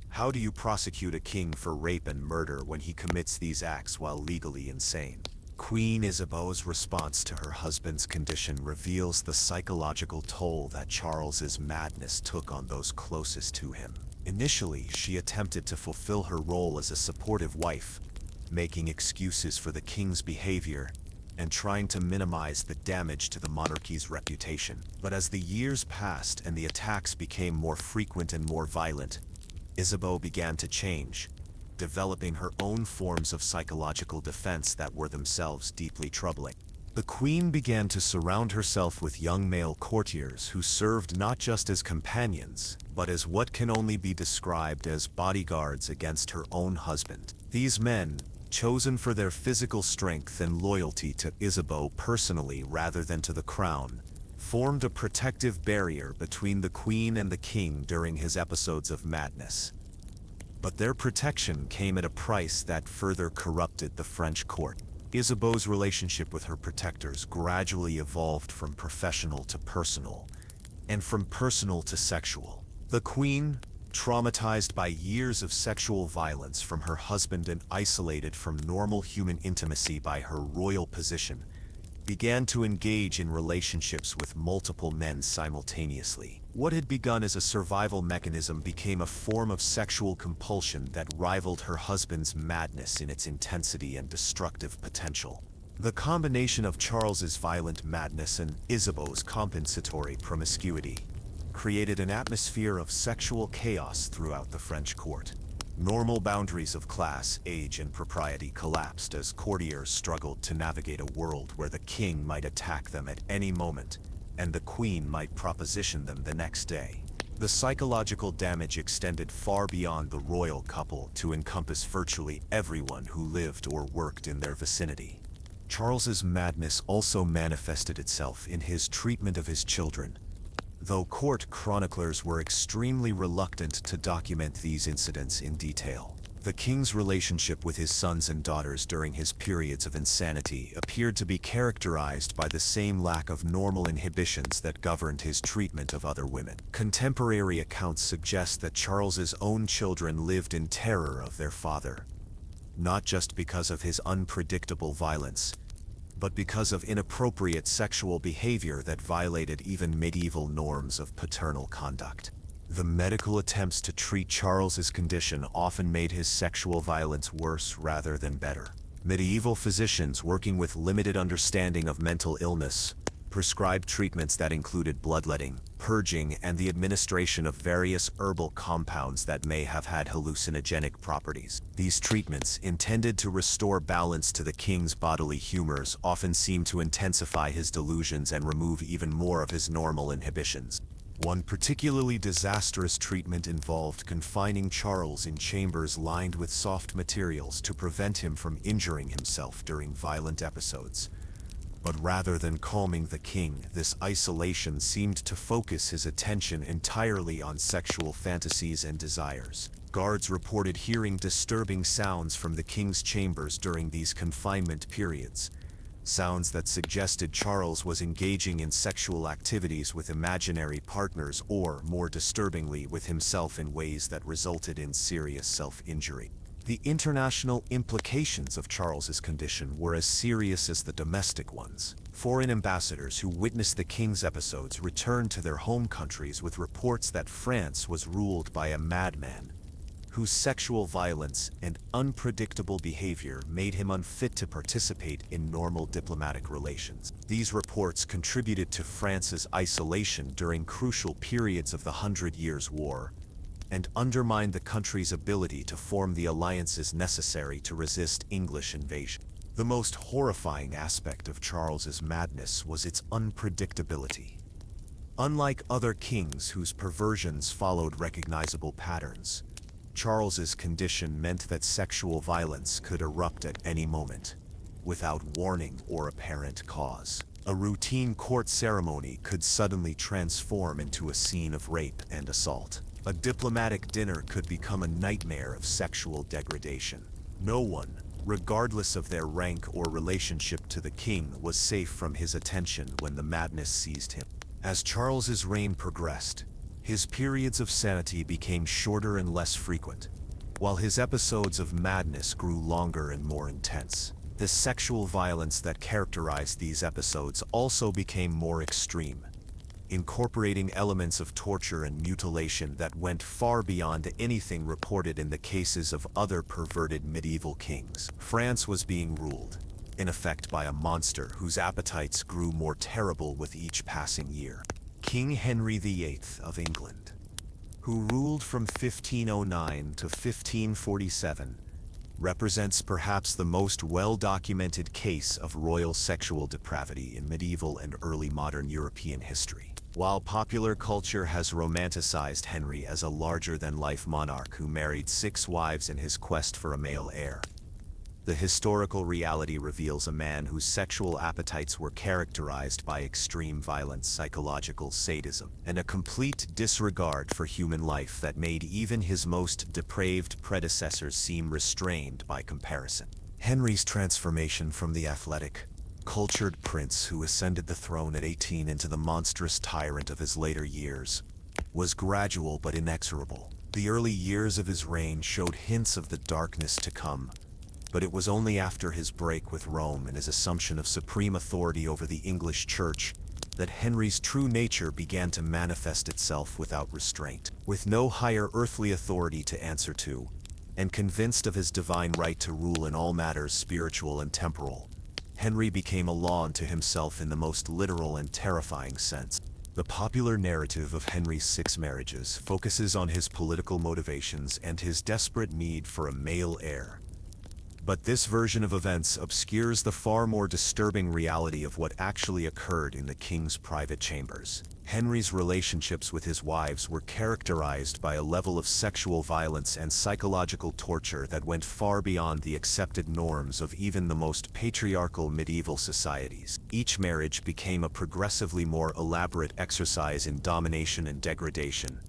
How do you prosecute a king for rape and murder when he commits these acts while legally insane? Queen Isabeau's response to her husband's condition reveals the psychological toll that Charles's madness took on those closest to him. Initially, she attempted to fulfill her role as a supportive wife, making excuses for the king's behavior and trying to minimize the damage to the monarchy's reputation. But as the years passed and the attacks became more frequent and more violent, Isabeau began to change, developing her own forms of psychological defense that were themselves deeply troubling. The queen began to surround herself with young male courtiers who served not just as companions, but as what can only be described as bodyguards against her own husband. These men, chosen for their physical strength and loyalty to Isabeau personally rather than to the crown, formed a protective barrier between the queen and the king during his episodes of madness. But their protection came at a price that further corrupted the French court. Isabeau's relationship with her protectors gradually evolved from professional to personal, and from personal to sexual. The queen, traumatized by years of sexual violence from her husband and isolated from normal human intimacy by her royal position, began to engage in relationships with multiple men simultaneously. What had begun as a survival mechanism became a form of sexual compulsion that rivaled her husband's madness in its intensity and destructive potential. The combination of Charles's violent madness and Isabeau's compensatory promiscuity created an atmosphere of sexual chaos throughout the French court. Normal boundaries of class, age, and propriety collapsed as courtiers struggled to navigate a world where the king might attack them at any moment, and the queen might proposition them the next day. The psychological damage extended far beyond the royal couple to encompass virtually everyone who lived or worked in their vicinity. Charles's madness also manifested itself in his treatment of his children, though court chroniclers were extremely reluctant to document these incidents in detail. The king's relationship with his sons and daughters during his periods of insanity appeared to be characterized by the same lack of normal inhibitions that governed his treatment of other women. Contemporary accounts suggest that Charles's own children lived in terror of their father, not just because of his unpredictable violence, but because of inappropriate sexual behavior that violated even medieval norms of paternal conduct. The medical attempts to treat Charles's condition often made his sexual violence worse rather than better. Medieval physicians working with limited understanding of mental illness prescribed treatments that included bloodletting, purging, and the administration of various herbal compounds that may have had hallucinogenic properties. These treatments, intended to restore balance to the king's bodily humors, often seemed to intensify his delusions and remove even more of his normal inhibitions. One particularly disastrous treatment involved confining Charles in chambers lined with soft materials to prevent him from injuring himself during violent episodes. But rather than calming the king, this isolation seemed to focus his attention entirely on sexual fantasies and desires. Guards reported hearing disturbing sounds from the king's chambers during these confinement periods. Sounds that suggested Charles was engaging in sexual activities with imaginary partners or, more disturbingly, with himself in ways that resulted in serious self-injury. The international implications of Charles's condition were as serious as the domestic ones. Foreign ambassadors who witnessed the king's episodes returned to their home countries with reports that France was ruled by a madman, whose sexual violence and unpredictable behavior made him unfit to participate in normal diplomatic relations. These reports contributed to France's isolation during crucial periods of the 100 Years' War, and undermined the country's ability to form the alliances necessary to resist English invasion. The most horrifying aspect of Charles's madness was its unpredictability. Unlike other kings whose perversions followed recognizable patterns, Charles's condition meant that sexual violence could erupt at any moment, without warning or apparent cause. A routine court ceremony could suddenly transform into a scene of rape and assault. A diplomatic dinner could become a nightmare of sexual degradation. No one, regardless of their rank or relationship to the king, was safe from his attention when the madness seized him. As Charles's reign progressed, his periods of sanity became shorter and less frequent, while his episodes of madness grew longer and more intense. The sexual violence that characterized these episodes also became more extreme, incorporating elements of torture and mutilation that went far beyond anything reported in the cases of other perverted medieval kings. France was being ruled, in effect, by a monster whose appetites grew more terrible with each passing year. King Henry VIII of England, who ruled from 1509 to 1547, represents perhaps the most well-documented case of royal sexual depravity in medieval and early modern European history. While popular culture has romanticized Henry as a larger-than-life monarch who married 6 wives in his quest for a male heir, the historical reality reveals a man whose sexual appetites were characterized by extreme violence, psychological sadism, and a complete disregard for human life that made even his most depraved predecessors seem restrained by comparison. Henry's transformation from the athletic, cultured prince who ascended the throne at 18 into the monstrous tyrant of his later years was gradual but inexorable. The early years of his reign showed hints of the darkness to come, but it was only after his break with Rome and his assumption of supreme authority over the English Church that Henry's true nature began to manifest itself without restraint. With no higher earthly authority to answer to, and convinced of his divine right to rule in all matters spiritual and temporal, Henry became a law unto himself in the most literal and terrifying sense. The popular narrative of Henry's 6 marriages focuses on his political motivations and his desperate need for a male heir. But this version of events obscures the far more disturbing reality of what actually occurred in the king's private chambers. Henry's relationships with his wives were characterized by a level of sexual violence and psychological torture that went far beyond the accepted norms of even the most patriarchal medieval societies. Each marriage became a progressively more elaborate exercise in domination and degradation,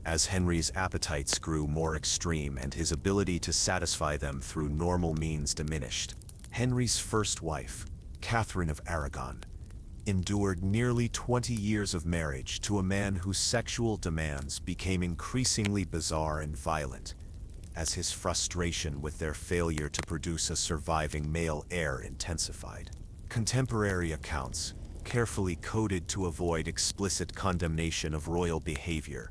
as Henry's appetites grew more extreme and his ability to satisfy them through normal means diminished. Henry's first wife, Catherine of Aragon, endured nearly 20 years of marriage to a man whose sexual demands became increasingly bizarre and violent, as his frustration with their failure to produce a surviving male heir intensified. Contemporary accounts, carefully coded to avoid explicit condemnation of royal behavior,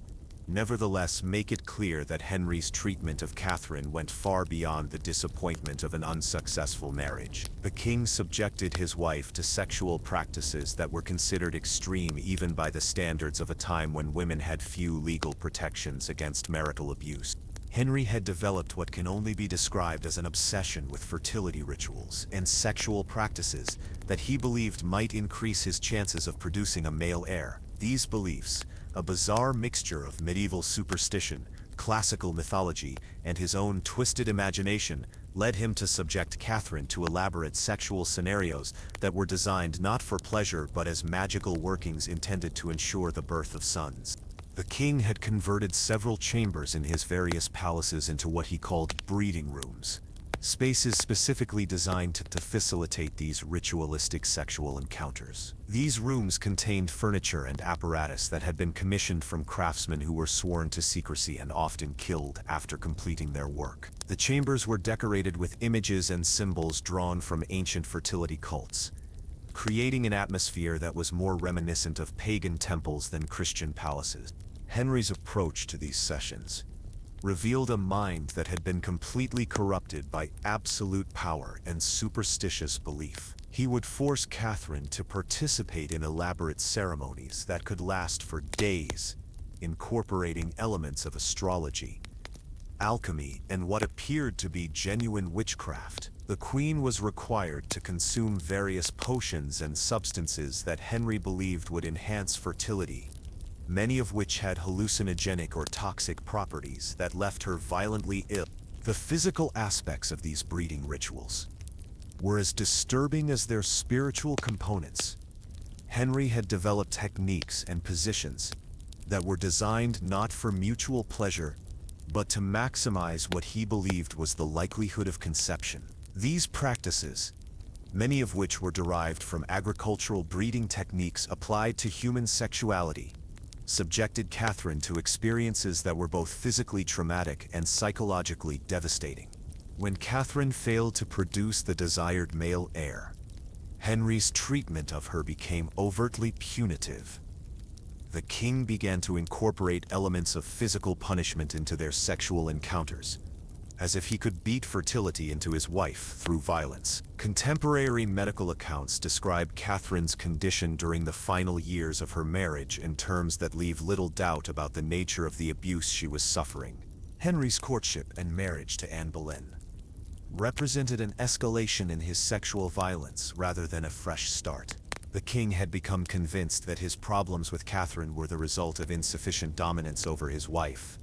nevertheless make it clear that Henry's treatment of Catherine went far beyond the disappointment of an unsuccessful marriage. The king subjected his wife to sexual practices that were considered extreme even by the standards of a time when women had few legal protections against marital abuse. Henry had developed what can only be described as an obsession with fertility rituals and sexual practices that he believed might increase his chances of producing a male heir. These beliefs, a bizarre mixture of medieval superstition, classical mythology, and his own twisted imagination, led him to subject Catherine to elaborate sexual scenarios that were designed not for pleasure but as magical workings intended to ensure the birth of sons. The king had converted several chambers in his various palaces into what he called breeding rooms, spaces specifically designed to facilitate these ritualistic sexual encounters. These rooms contained furniture and apparatus that had been commissioned from craftsmen who were sworn to secrecy and often killed after completing their work. The chambers were decorated with images and symbols drawn from ancient fertility cults, creating an atmosphere that was more reminiscent of pagan temples than Christian palaces. Henry's approach to these sessions revealed a mind that had been completely corrupted by absolute power and superstitious belief. He would force Catherine to participate in elaborate ceremonies that could last for days, incorporating elements of astrology, alchemy, and what appeared to be genuine witchcraft. The queen was required to consume various potions and substances that Henry believed would enhance fertility, many of which had hallucinogenic or toxic properties that left her violently ill. The physical aspects of these breeding rituals were as disturbing as their spiritual components. Henry had developed techniques and positions that were designed not for mutual pleasure, but to maximize what he believed was the likelihood of conception. These practices, many of which were derived from agricultural breeding techniques applied to human sexuality, subjected Catherine to experiences that were both physically traumatic and psychologically devastating. When Catherine failed to produce the desired male heir, Henry's treatment of her became overtly punitive. The king began to incorporate elements of physical punishment into their sexual encounters, as if he could beat fertility into his wife through violence. Contemporary medical accounts describe Catherine's condition during the final years of her marriage in terms that leave little doubt about the nature of the abuse she was suffering. Henry's courtship and marriage to Anne Boleyn represented an escalation in his sexual violence rather than a fresh start. The king had become convinced that his problems with Catherine were the result of insufficient dominance over his wife,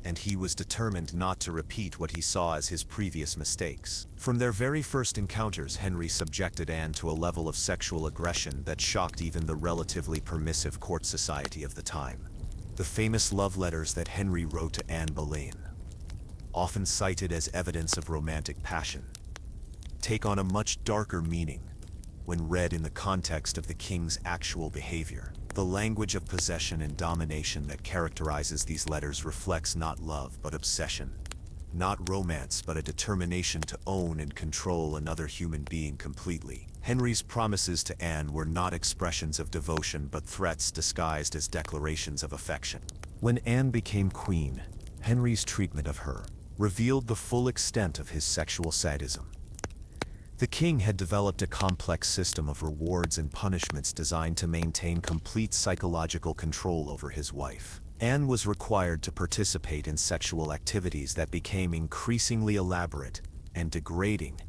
and he was determined not to repeat what he saw as his previous mistakes. From their very first encounters, Henry subjected Anne to a level of sexual aggression that shocked even the relatively permissive court society of the time. The famous love letters that Henry wrote to Anne Boleyn, often cited as evidence of romantic passion, take on a much darker meaning when read in the context of the king's actual behavior. The language of possession and domination that characterizes these letters reflects not love but obsession, not romance but a determination to own and control another human being completely. Henry's promises to Anne were not expressions of devotion but threats disguised as declarations of affection. When Anne became queen, Henry's treatment of her revealed the full extent of his sexual sadism. The king had developed a complex system of rewards and punishments designed to maintain complete psychological control over his wife. Anne was required to participate in sexual activities that became increasingly elaborate and degrading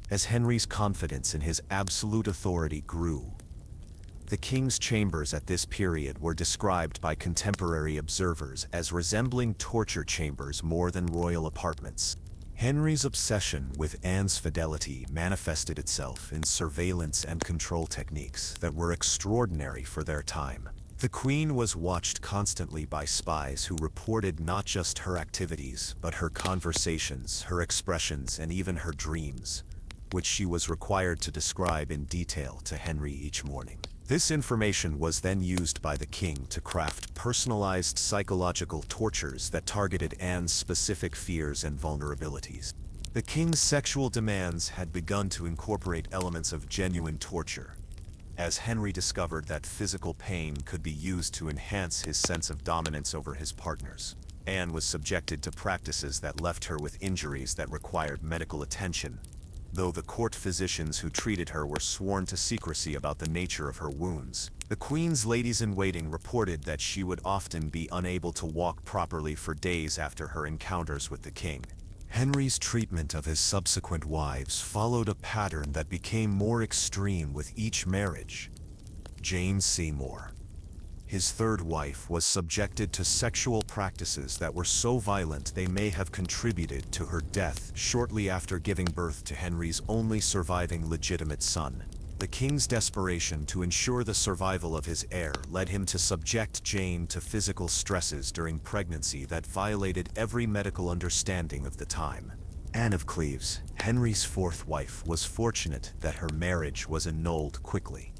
as Henry's confidence in his absolute authority grew. The king's chambers at this period were described by contemporary observers as resembling torture chambers more than royal apartments. Henry's obsession with Anne's fidelity manifested itself in surveillance and control techniques that were extraordinary for their time. The queen was watched constantly by spies who reported not just her activities, but her conversations, her expressions, and even her dreams, which she was required to describe in detail to Henry each morning. This information was then used by the king to craft personalized psychological tortures that targeted Anne's specific fears and vulnerabilities. The king's sexual demands had begun to incorporate elements of genuine torture, As Henry discovered that physical pain could be used to enhance his sense of dominance over his partners, Anne was subjected to practices that left her with injuries that required medical attention, though the court physicians who treated her were sworn to secrecy about the nature of her wounds. The Queen's ladies-in-waiting reported that she would often be unable to walk properly for days after her encounters with the king. Henry's treatment of his subsequent wives followed a pattern that became more extreme with each marriage. Jane Seymour, his third wife, was subjected to sexual practices that were so violent they may have contributed to her death shortly after giving birth to Henry's only surviving legitimate son. The king's desperation to ensure the survival of his heir led him to subject Jane to physical stresses during pregnancy that violated every medical understanding of the time. Anne of Cleves, Henry's fourth wife, was fortunate that her marriage was annulled quickly,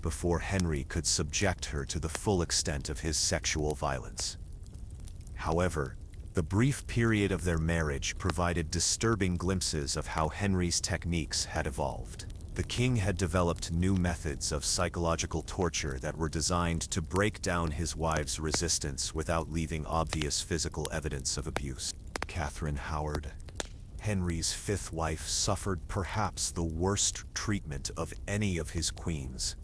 before Henry could subject her to the full extent of his sexual violence. However, the brief period of their marriage provided disturbing glimpses of how Henry's techniques had evolved. The king had developed new methods of psychological torture that were designed to break down his wife's resistance without leaving obvious physical evidence of abuse. Catherine Howard, Henry's fifth wife, suffered perhaps the worst treatment of any of his queens.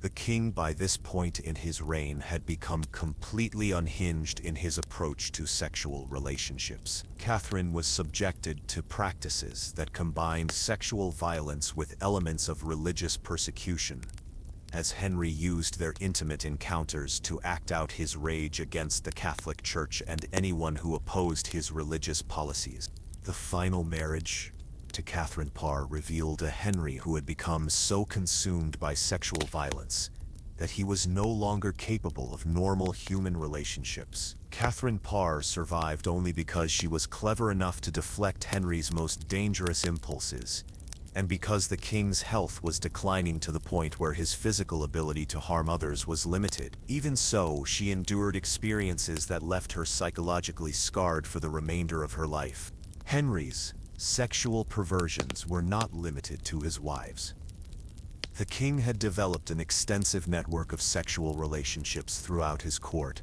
The king, by this point in his reign, had become completely unhinged in his approach to sexual relationships. Catherine was subjected to practices that combined sexual violence with elements of religious persecution, as Henry used their intimate encounters to act out his rage against the Catholic Church and anyone who opposed his religious policies. The final marriage to Catherine Parr revealed a Henry who had become so consumed by sexual violence that he was no longer capable of normal human relationships. Catherine Parr survived only because she was clever enough to deflect Henry's most dangerous impulses, and because the king's health was declining to the point where his physical ability to harm others was limited. Even so, she endured experiences that left her psychologically scarred for the remainder of her life. Henry's sexual perversions were not limited to his wives. The king had developed an extensive network of sexual relationships throughout his court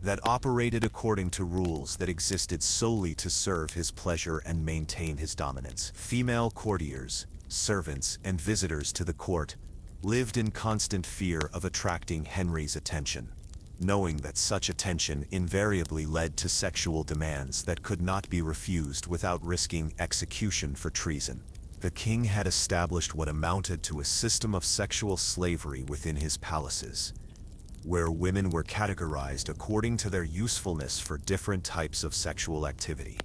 that operated according to rules that existed solely to serve his pleasure and maintain his dominance. Female courtiers, servants, and visitors to the court lived in constant fear of attracting Henry's attention, knowing that such attention invariably led to sexual demands that could not be refused without risking execution for treason. The king had established what amounted to a system of sexual slavery within his palaces, where women were categorized according to their usefulness for different types of sexual activity.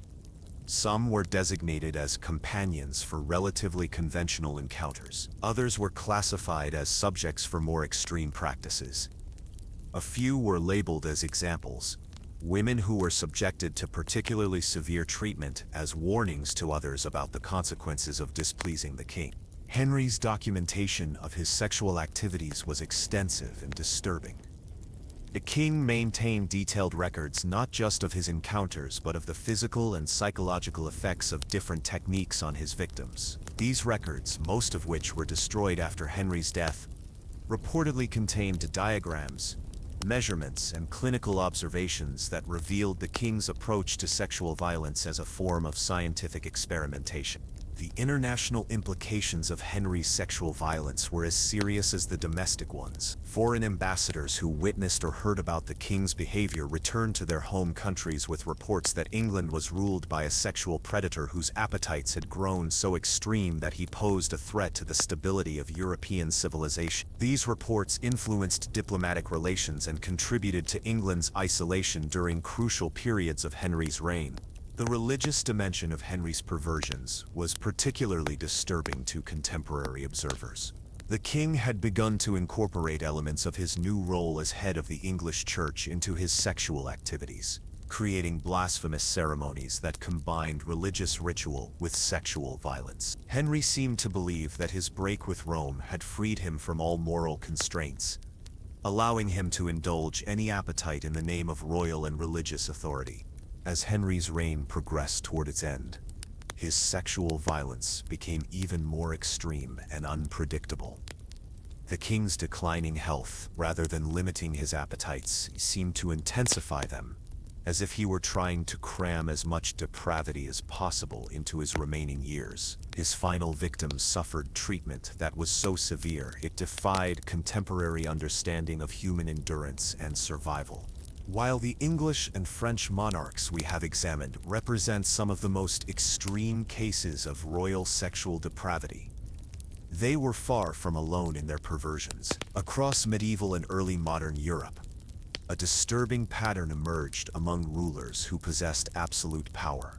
Some were designated as companions for relatively conventional encounters. Others were classified as subjects for more extreme practices. A few were labeled as examples, women who were subjected to particularly severe treatment as warnings to others about the consequences of displeasing the king. Henry's documentation of his sexual activities was extensive and disturbing. The king maintained detailed records not just of his encounters but of the physical and psychological effects of different techniques on his victims. These records, most of which were destroyed after Henry's death, reportedly contained diagrams, measurements, and clinical observations that revealed the king's approach to sexual violence as a form of scientific experimentation. The international implications of Henry's sexual violence were as serious as the domestic ones. Foreign ambassadors who witnessed or heard about the king's behavior returned to their home countries with reports that England was ruled by a sexual predator whose appetites had grown so extreme that he posed a threat to the stability of European civilization. These reports influenced diplomatic relations and contributed to England's isolation during crucial periods of Henry's reign. The religious dimension of Henry's perversions was particularly disturbing to contemporary observers. The king had begun to incorporate elements of his new role as head of the English Church into his sexual activities, creating blasphemous ceremonies that combined religious ritual with sexual violence. Henry seemed to believe that his break with Rome had freed him from all moral constraints, allowing him to indulge any appetite in the name of royal and religious authority. As Henry's reign progressed toward its end, his sexual violence became even more extreme and unpredictable. The king's declining health, rather than limiting his appetites, seemed to intensify them, as if he were trying to cram as much depravity as possible into his remaining years. His final victims suffered treatment that was so severe it defied contemporary understanding of human endurance and survival. While the English and French monarchs we have examined represent some of the most extreme cases of royal sexual depravity, they were far from alone in their perversions. Across medieval and early modern Europe, a disturbing pattern emerged among rulers who possessed absolute power.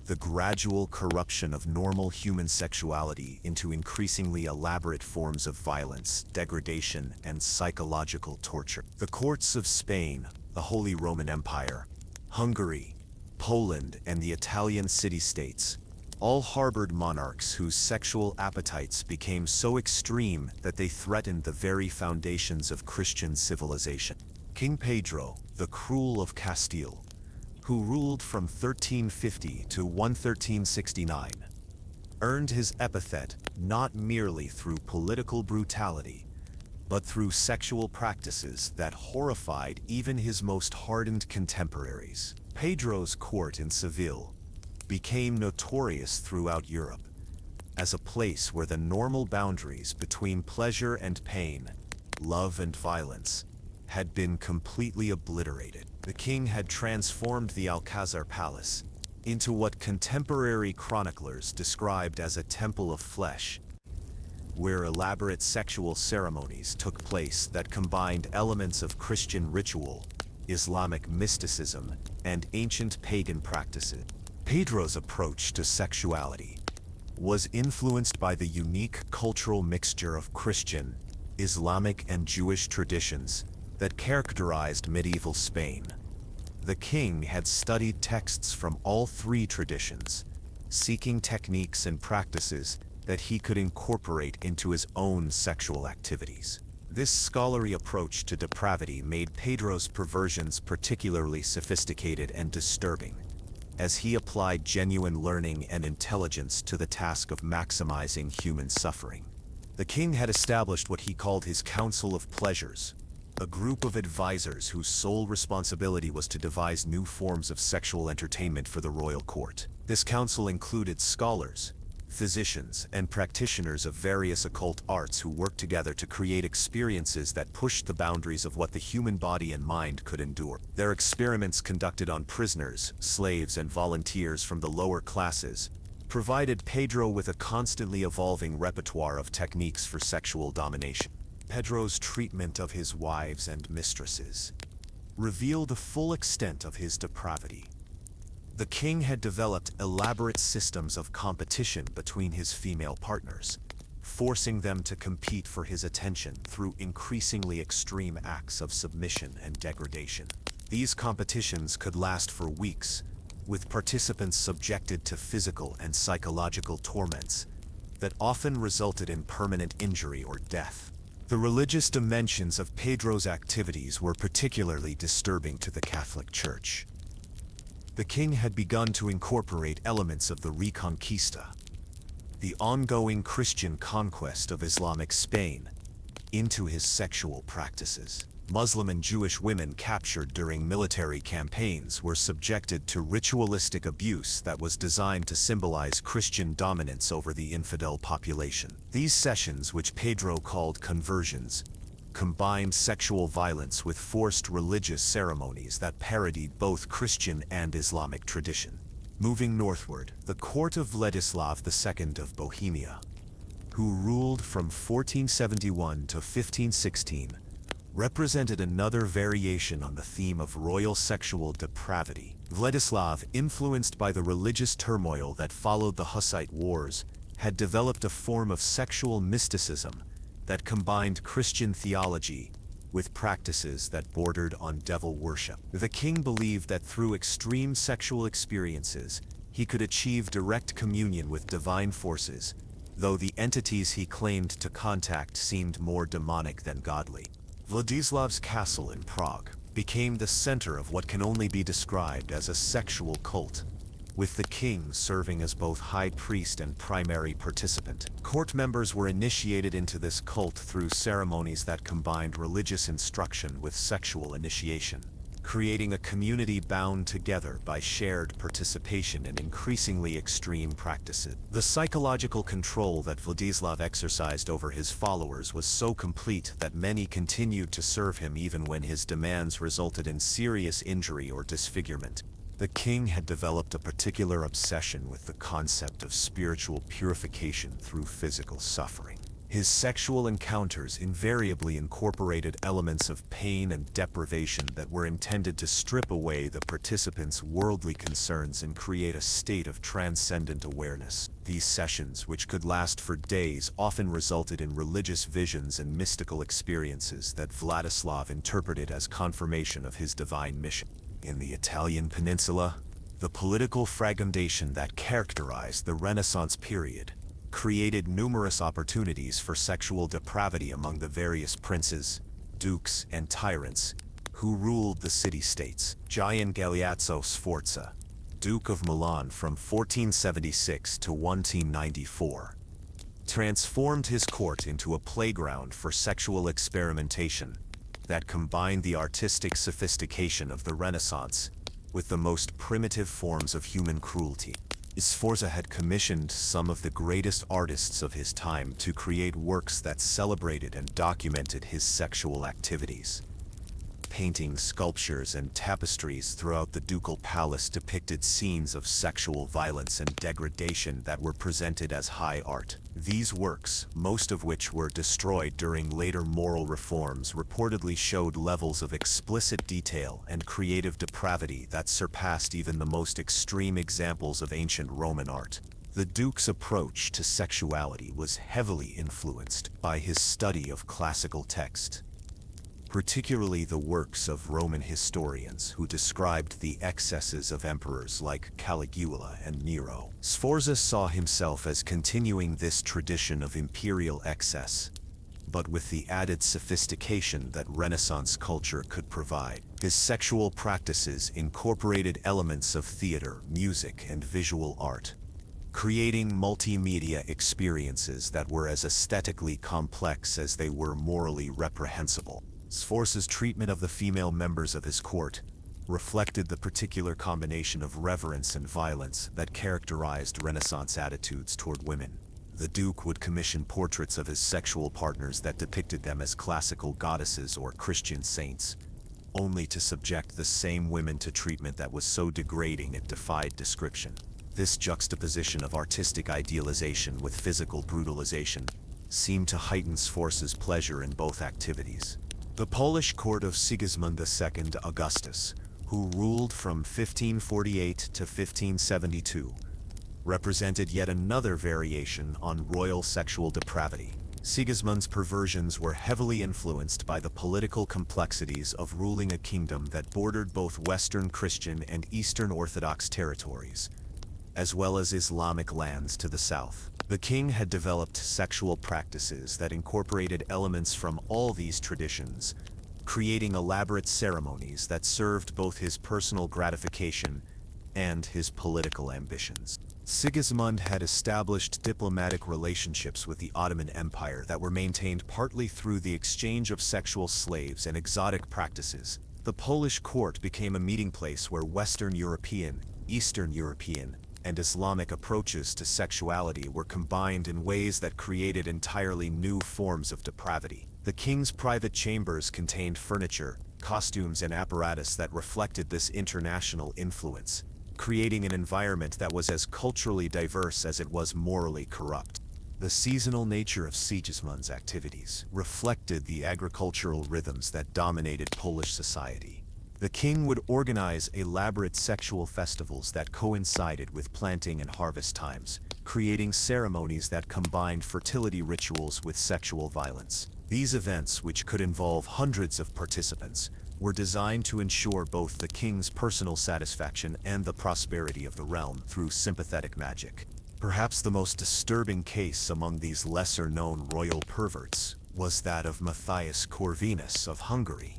The gradual corruption of normal human sexuality into increasingly elaborate forms of violence, degradation, and psychological torture. The courts of Spain, the Holy Roman Empire, Hungary, Poland, and the Italian city-states all harbored monarchs whose sexual appetites became so extreme that they threatened the very foundations of Christian civilization. King Pedro, the Cruel of Castile, who ruled from 1350 to 1369, earned his epithet not merely through political brutality, but through sexual practices that horrified even his most hardened contemporaries. Pedro's court in Seville became notorious throughout Europe as a place where the normal boundaries between pleasure and pain, love and violence, had been completely obliterated. The king had transformed the Alcazar Palace into what contemporary chroniclers described as a temple of flesh, where elaborate sexual ceremonies took place that combined elements of Christian ritual, Islamic mysticism, and ancient pagan practices. Pedro's approach to sexuality was influenced by the unique cultural mixture of Christian, Islamic, and Jewish traditions that characterized medieval Spain. The king had studied texts from all three traditions, seeking techniques and practices that he could incorporate into his own sexual activities. This scholarly approach to depravity made Pedro's perversions particularly sophisticated and disturbing, as he applied genuine learning and intelligence to the task of maximizing human suffering. The king had established what he called his Council of Pleasures, a group of advisors whose sole responsibility was to devise new forms of sexual entertainment for the royal court. This council included scholars, physicians, and practitioners of various occult arts who worked together to create experiences that pushed the boundaries of what the human body and mind could endure. Their experiments, conducted on prisoners, slaves, and volunteers from the lower classes, provided Pedro with a constantly evolving repertoire of techniques for sexual domination. Pedro's treatment of his wives and mistresses revealed the full extent of his depravity. The king had developed elaborate systems of competition between his female partners, forcing them to compete for his attention through increasingly extreme acts of submission and degradation. These competitions could last for weeks, with participants subjected to physical and psychological torments that often resulted in permanent injury or death. The religious dimensions of Pedro's activities were particularly disturbing to the Catholic Church. The king had begun to incorporate elements of the Reconquista, the ongoing Christian conquest of Islamic Spain, into his sexual practices. Muslim and Jewish women captured during military campaigns were subjected to ritualistic abuse that was designed to symbolize Christian dominance over the infidel population. These sessions, which Pedro called conversions, combined sexual violence with forced religious ceremonies that parodied both Christian and Islamic tradition. Moving northward, the court of Vladislav II of Bohemia, who ruled from 1471 to 1516, represented another variation on the theme of royal sexual depravity. Vladislav, influenced by the religious turmoil that followed the Hussite Wars, had developed a form of sexual mysticism that combined Christian theology with practices that bordered on devil worship. The king believed that through extreme sexual experiences, he could achieve direct communion with divine forces, though the entities he claimed to contact seemed more demonic than godly. Vladislav's castle in Prague became the center of what can only be described as a sexual cult. with the king serving as both high priest and primary participant. Court members were initiated into this cult through ceremonies that combined religious instruction with sexual initiation, creating a community bound together by shared participation in increasingly extreme practices. The psychological control that Vladislav exercised over his followers was so complete that many continued to serve him even when his demands resulted in serious injury or disfigurement. The king had developed a particular obsession with the concept of spiritual purification through physical suffering. His sexual encounters invariably incorporated elements of pain and deprivation that were intended to strip away the participants' worldly concerns and create a state of transcendent awareness. These sessions, which could last for days, often resulted in religious visions and mystical experiences that Vladislav interpreted as confirmation of his divine mission. In the Italian peninsula, the political fragmentation that characterized the Renaissance period created numerous opportunities for sexual depravity among the various princes, dukes, and tyrants who ruled the city-states. Gian Galeazzo Sforza, Duke of Milan from 1476 to 1494, transformed his court into a playground for sexual experimentation that combined the artistic sophistication of the Renaissance with the most primitive forms of human cruelty. Sforza had commissioned some of the greatest artists of his time to create works that celebrated and documented his sexual activities. Paintings, sculptures, and tapestries throughout the ducal palace depicted scenes of sexual violence and degradation that were presented as high art. These works, most of which were destroyed during later moral reforms, reportedly showed levels of explicit detail and creative depravity that surpassed even the most extreme examples of ancient Roman art. The Duke's approach to sexuality was heavily influenced by his study of classical text, particularly the works of Roman historians who described the excesses of emperors like Caligula and Nero. Sforza saw himself as continuing this tradition of imperial excess, but with the added sophistication that Renaissance culture could provide. His sexual practices incorporated elements of theater, music, and visual art, creating multimedia experiences that were as aesthetically complex as they were morally reprehensible. Sforza's treatment of the female members of his court reflected the particular combination of reverence and violence that characterized Renaissance attitudes toward women. The Duke would commission portraits of his sexual partners that depicted them as classical goddesses or Christian saints, only to subject the same women to treatment that was so degrading it defied description. This juxtaposition of artistic idealization with physical brutalization seemed to heighten Sforza's pleasure in both activities. The Polish court of Sigismund II Augustus, who ruled from 1548 to 1572, represented yet another variation on royal sexual depravity. Sigismund's perversions were heavily influenced by the political complexities of ruling a kingdom that bordered both Western Christian and Eastern Orthodox territories, as well as Islamic lands to the south. The king had developed sexual practices that incorporated elements from all these traditions, creating elaborate ceremonies that served both his personal gratification and his political ambitions. Sigismund had established diplomatic relationships with the Ottoman Empire that were maintained partly through the exchange of sexual slaves and exotic practices. The Polish court became a meeting place where Western European, Eastern European, and Islamic approaches to sexuality were combined in ways that created entirely new forms of depravity. The king's private chambers contained furniture, costumes, and apparatus that reflected this international influence, creating an environment that was as culturally diverse as it was morally corrupt. The seasonal nature of Sigismund's activities reflected the agricultural rhythms that dominated Polish society. The king would organize elaborate sexual festivals that coincided with planting and harvest times, creating ceremonies that combined fertility rituals with sexual violence. These events, which could involve hundreds of participants, were designed to ensure both the king's personal satisfaction and the prosperity of the realm through sympathetic magic. Perhaps the most disturbing case among these lesser-known royal perverts was that of Matthias Corvinus of Hungary,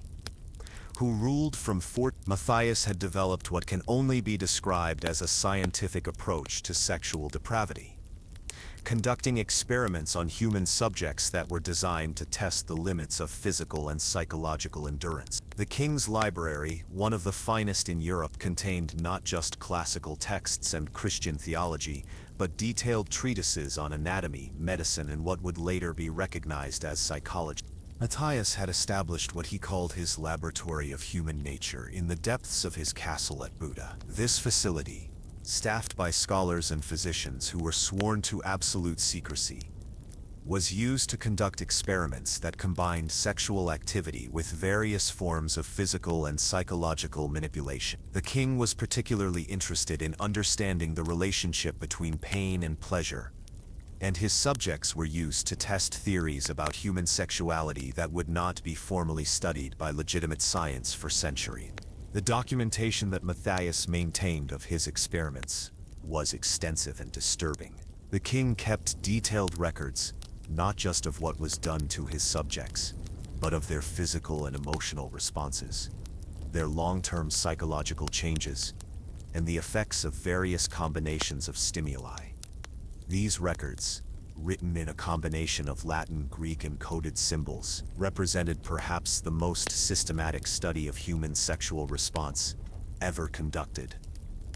who ruled from Fort Matthias had developed what can only be described as a scientific approach to sexual depravity, conducting experiments on human subjects that were designed to test the limits of physical and psychological endurance. The King's Library, one of the finest in Europe, contained not just classical texts and Christian theology, but detailed treatises on anatomy, medicine, and what would later be recognized as psychology. Matthias had established what he called his laboratory of human nature in the depths of his castle at Buda. This facility, staffed by scholars and physicians who were sworn to absolute secrecy, was used to conduct experiments that combined sexual activity with various forms of physical and psychological manipulation. The king was particularly interested in understanding the relationship between pain and pleasure, and his subjects were used to test theories about human sexuality that would not be formally studied by legitimate science for centuries. The documentation that Matthias maintained of his experiments was extensive and disturbing. The king kept detailed records, not just of what was done to his subjects, but of their physical and emotional responses, their long-term psychological changes, and the effects of various combinations of stimuli. These records, written in a combination of Latin, Greek, and coded symbols, represented perhaps the most systematic study of human sexual response ever conducted,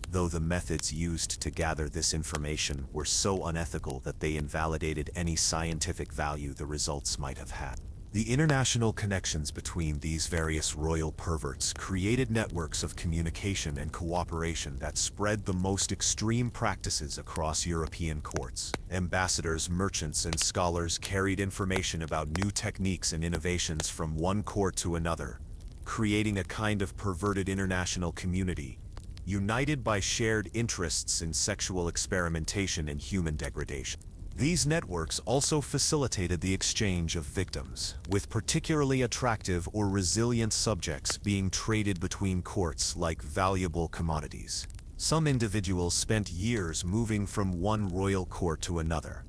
though the methods used to gather this information were so unethical that they invalidated any scientific value the results might have had. The international connections between these various royal perverts created networks of communication and cooperation that spread the most extreme practices across European courts. Ambassadors, merchants, and scholars carried information about new techniques and innovations from one court to another, creating a kind of perverted international community, united by shared interests in sexual experimentation and human degradation. These networks also facilitated the exchange of victims, with particularly attractive or resilient subjects being traded between courts like valuable commodities. Some individuals spent years moving from one royal court to another,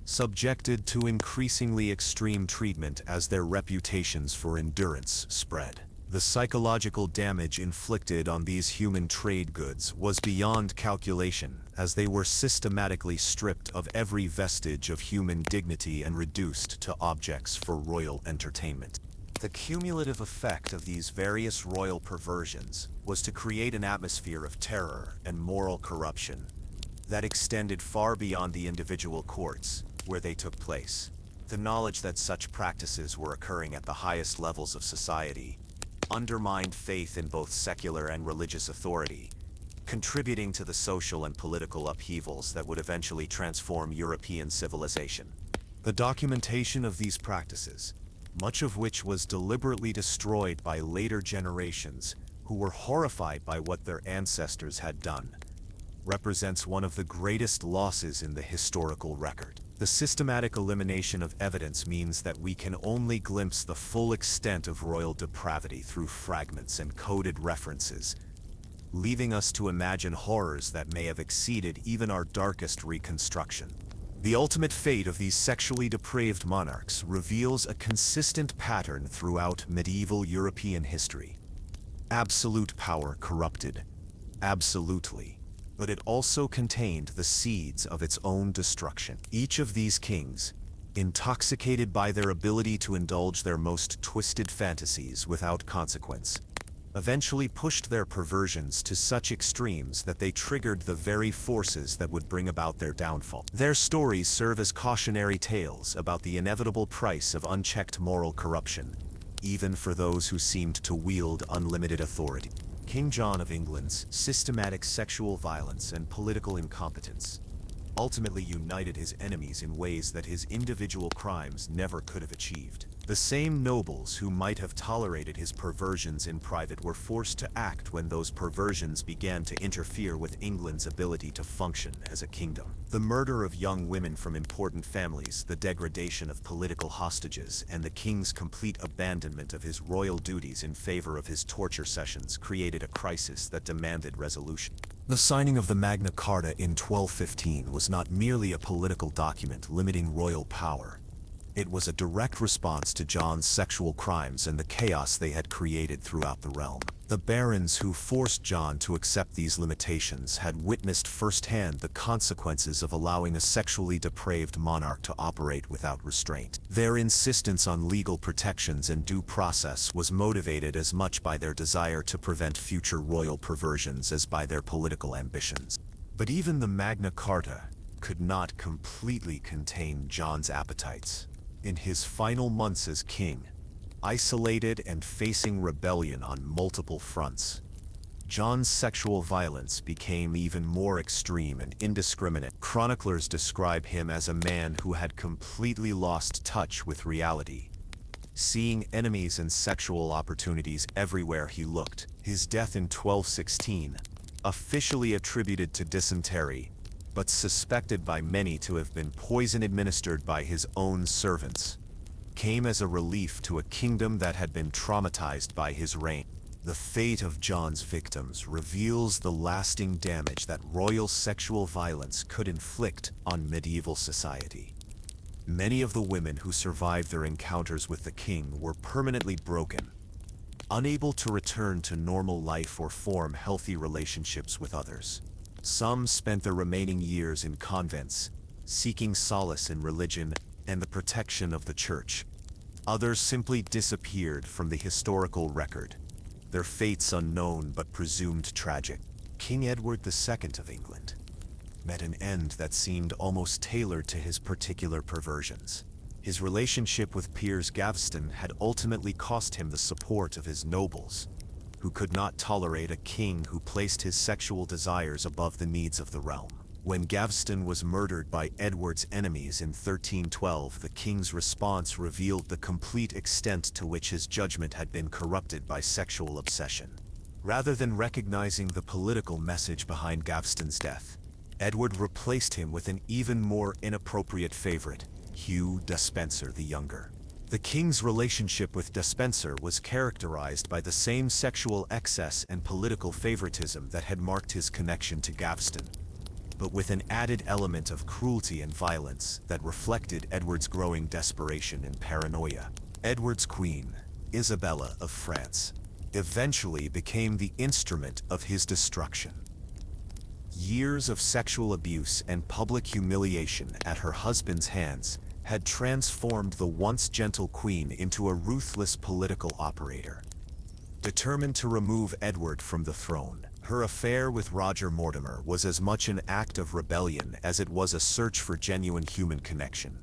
subjected to increasingly extreme treatment as their reputations for endurance spread. The psychological damage inflicted on these human trade goods was beyond calculation, as they were systematically stripped of every vestige of human dignity and reduced to objects for royal entertainment. The cumulative effect of these various royal perversions was to create an atmosphere of terror and moral corruption that extended far beyond the individual courts where they took place. The knowledge that such practices were occurring at the highest levels of society undermined faith in both secular and religious authority, contributing to the social and political upheavals that would eventually transform European civilization. The documentation of these practices, much of which was deliberately destroyed by later generations who were horrified by what their ancestors had done, represents one of the greatest losses in the historical record. The systematic elimination of evidence means that we can only glimpse the full extent of royal depravity through fragments and coded references, leaving us to imagine horrors that may have exceeded even our darkest reconstruction. The ultimate fate of these sexually depraved monarchs reveals a consistent pattern throughout medieval European history. Absolute power corrupted absolutely, but it also contained the seeds of its own destruction. Each of these kings, intoxicated by their ability to indulge their most twisted fantasies without consequence, eventually pushed their perversions to such extremes that they triggered the very forces that would bring about their downfall. Their stories serve as cautionary tales about the inevitable price of unchecked moral corruption, even for those who seemed to wield unlimited authority. King John of England's systematic sexual violence and political incompetence ultimately united his enemies in ways that his individual crimes never could have achieved. The same nobles who might have tolerated his perversions in private were forced to act when those perversions began to interfere with England's ability to function as a kingdom. The murder of young women from important families, the degradation of political hostages, and the king's complete abandonment of his royal duties in favor of his torture sessions created a crisis that demanded resolution. The signing of the Magna Carta in 1215 was not merely a political document limiting royal power. It was a direct response to John's sexual crimes and the chaos they had created throughout the realm. The barons who forced John to accept these limitations had witnessed firsthand the consequences of allowing a sexually depraved monarch to operate without restraint. Their insistence on legal protections and due process was motivated as much by their desire to prevent future royal perversions as by their political ambitions. But even the Magna Carta could not completely contain John's appetites. In his final months as king, isolated and facing rebellion on multiple fronts, John's sexual violence became even more extreme and indiscriminate. Chroniclers describe him as a man who had completely lost touch with reality, seeing enemies and sexual opportunities everywhere he looked. His death in 1216, officially attributed to dysentery, but suspected by many to have been poison administered by his own servants, came as a relief to a kingdom that had been traumatized by his reign. The fate of John's victims reveals the lasting damage that royal sexual violence could inflict on medieval society. Many of the women who survived their encounters with the king were permanently broken, unable to return to normal life or form healthy relationships with others. Some spent their remaining years in convents, seeking solace in religion and the protection of the church. Others simply disappeared from the historical record, their fates unknown but presumed tragic. King Edward II of England met an end that seemed almost tailored to his particular perversions. His relationship with Piers Gaveston had ultimately cost him the support of his nobles, who could not tolerate a king who placed his sexual desires above the needs of the realm. When Gaveston was murdered by Edward's enemies in 1312, the king's response revealed the complete extent to which his judgment had been corrupted by sexual obsession. Rather than recognizing the political message behind Gaveston's death, Edward replaced him with an even more inappropriate favorite, Hugh Despenser the Younger. The king's relationship with Despenser was characterized by the same sexual excess and political favoritism that had marked his connection to Gaveston, but with an added element of cruelty and violence that reflected Edward's growing desperation and paranoia. Edward's queen, Isabella of France, eventually became the instrument of his destruction. Years of sexual abuse and public humiliation at her husband's hands had transformed the once gentle queen into a ruthless political operator. Determined to remove Edward from the throne, her affair with Roger Mortimer was as much an act of rebellion as it was a search for genuine human connection.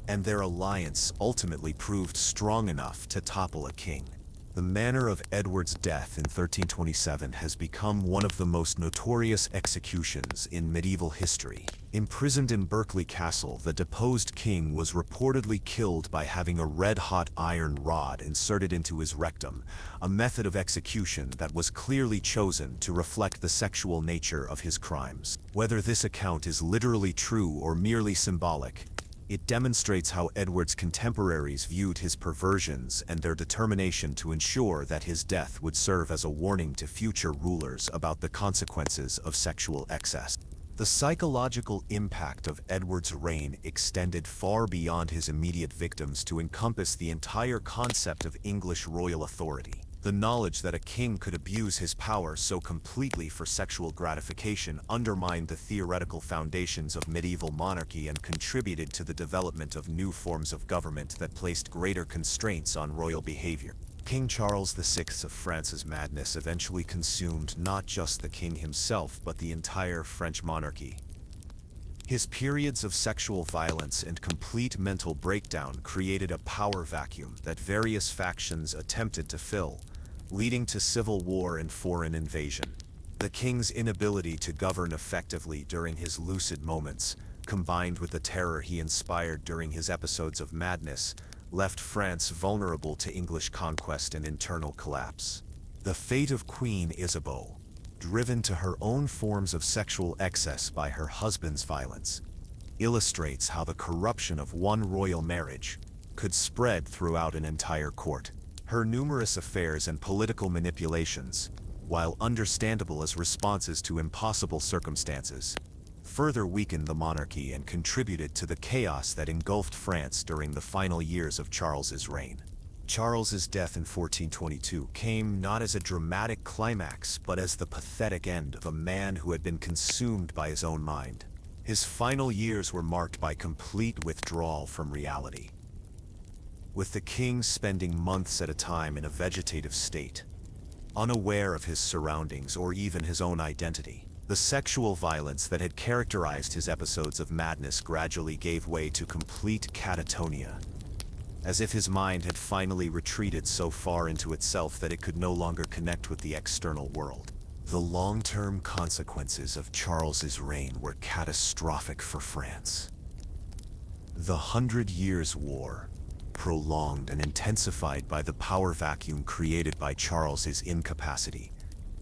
And their alliance ultimately proved strong enough to topple a king. The manner of Edward's death in 1327 has become one of the most notorious executions in medieval history. Imprisoned in Berkeley Castle, the deposed king was reportedly killed by having a red-hot iron rod inserted into his rectum, a method of execution that was clearly chosen to reflect the sexual nature of his crimes. Whether this account is literally true or merely symbolic, it demonstrates how Edward's contemporaries viewed his perversions and their determination to ensure that his death would serve as a warning to future rulers about the consequences of sexual excess. The psychological impact of Edward's reign extended far beyond his immediate victims to encompass the entire concept of English royal authority. The knowledge that a king could abuse his power so completely for sexual gratification undermined the theoretical foundations of medieval monarchy and contributed to the development of new forms of government that placed greater constraints on royal behavior. King Charles VI of France's madness eventually consumed not just the king himself, but the entire French monarchy. His periods of sexual violence and complete mental breakdown created a power vacuum that various factions attempted to fill, leading to civil war and foreign invasion. The king's inability to govern effectively during his lucid moments, combined with the terror he inspired during his episodes of madness, left France vulnerable to English conquest and internal collapse. The fate of Queen Isabeau, driven to her own forms of sexual excess by her husband's violence, illustrates how the corruption of one royal marriage could spread throughout an entire court. Her numerous affairs and political manipulations, while understandable as responses to impossible circumstances, further weakened the monarchy and contributed to the chaos that engulfed France during the final years of Charles's reign. Charles's death in 1422 came not as a dramatic climax, but as the pathetic end of a man who had been consumed by his own mind. His final years were marked by complete withdrawal from reality, with the king spending months at a time in a vegetative state, unaware of his surroundings or even his own identity. The sexual violence that had characterized his episodes of madness gradually gave way to complete catatonia, as if his mind had finally retreated so far into itself that it could no longer connect with the external world. The long-term consequences of Charles's reign were catastrophic for France. The 100 Years' War, prolonged and intensified by the power vacuum created by Charles's incapacity,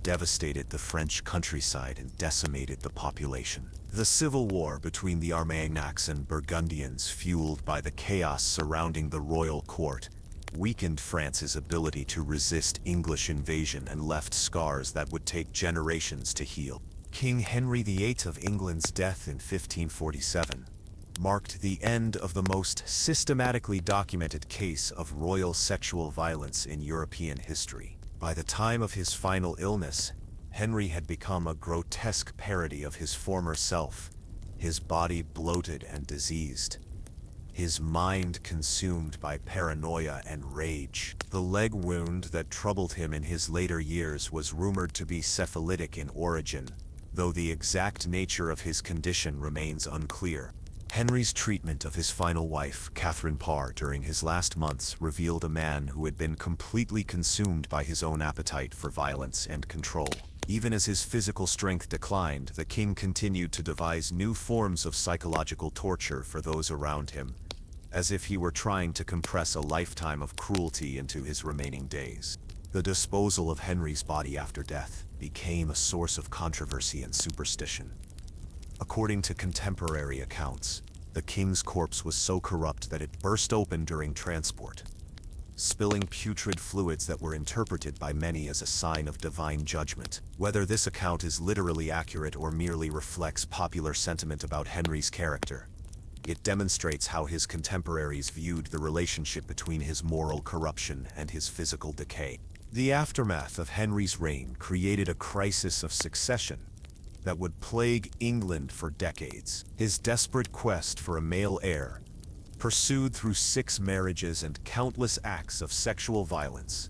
devastated the French countryside and decimated the population. The civil war between the Armagnacs and Burgundians, fueled by the chaos surrounding the royal court, weakened France's ability to resist English invasion and left scars that would take generations to heal. King Henry VIII of England's death in 1547 marked the end of the most systematically documented case of royal sexual violence in European history. By the time of his final illness, Henry had become a grotesque parody of his former self, his body bloated and diseased, his mind consumed by paranoia and rage. The leg wound that troubled him in his later years was rumored to be syphilitic in origin, though the exact nature of his condition remains unclear. Henry's treatment of his final wife, Catherine Parr, during his last months revealed a man who had been completely consumed by his own appetite for violence and control. Even as his physical strength declined, the king continued to devise new forms of psychological torture for those around him, as if he were trying to compress a lifetime of cruelty into his remaining days. The disposal of Henry's body after death became a source of controversy and superstition. According to contemporary accounts, the king's corpse was so corrupt that it burst open during transport, spilling putrid fluids that were interpreted by many as a sign of divine judgment. Whether this account is literally accurate or merely reflects popular sentiment about Henry's character, it demonstrates how his contemporaries viewed the relationship between his moral corruption and his physical decay. The aftermath of Henry's reign created a crisis of succession that would plague England for decades. His desperate quest for a male heir, pursued through 6 marriages and countless acts of sexual violence,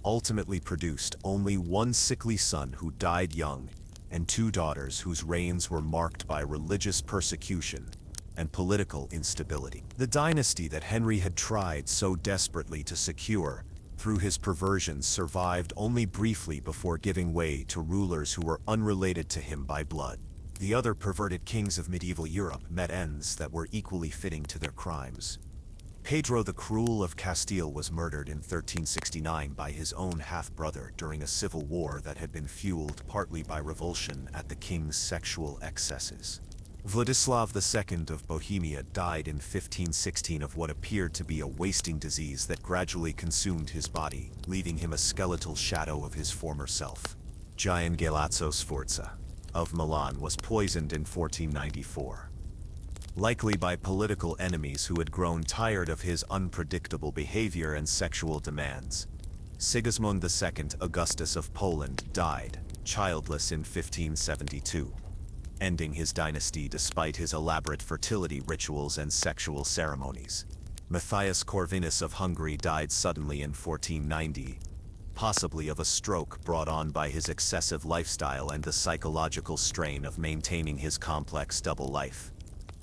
ultimately produced only one sickly son who died young and 2 daughters whose reigns were marked by religious persecution and political instability. The dynasty that Henry had tried so desperately to secure through his perversions survived only briefly before giving way to rulers who were unrelated to him by blood. The other perverted kings of medieval Europe met ends that were equally fitting to their crimes. Pedro the Cruel of Castile was murdered in 1369 by his own half-brother during a civil war that had been fueled partly by revulsion at the king's sexual excesses. Vladislav II of Bohemia died in 1516 of what appeared to be a wasting disease that gradually consumed his body, leaving him a skeletal shadow of his former self. Gian Galeazzo Sforza of Milan was poisoned in 1494, likely by political enemies who had grown tired of his unpredictable behavior and sexual demands. Sigismund II Augustus of Poland died, childless in 1572. Ending his dynasty despite his elaborate fertility rituals and sexual ceremonies. Matthias Corvinus of Hungary died suddenly in 1490, possibly of a stroke brought on by his excessive lifestyle and the psychological strain of maintaining his complex double life.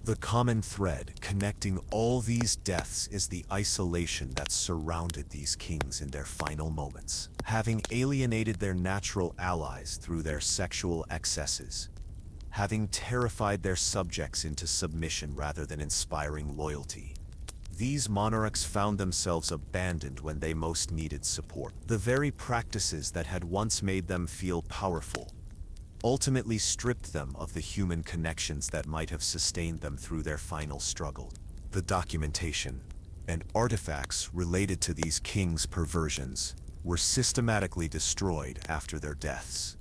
The common thread connecting all these deaths is the isolation that surrounded these kings in their final moments. Having alienated their natural allies through their sexual excesses, having terrified their subjects into submission rather than inspiring loyalty, these monarchs found themselves abandoned when they most needed support. The very practices that had once made them feel powerful ultimately stripped them of the human connections that might have sustained them through their final struggle. The documentation and artifacts related to these kings' perversions were systematically destroyed after their deaths,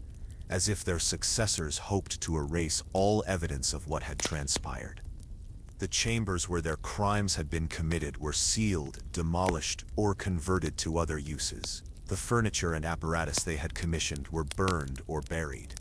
as if their successors hoped to erase all evidence of what had transpired. The chambers where their crimes had been committed were sealed, demolished, or converted to other uses. The furniture and apparatus they had commissioned were burned or buried.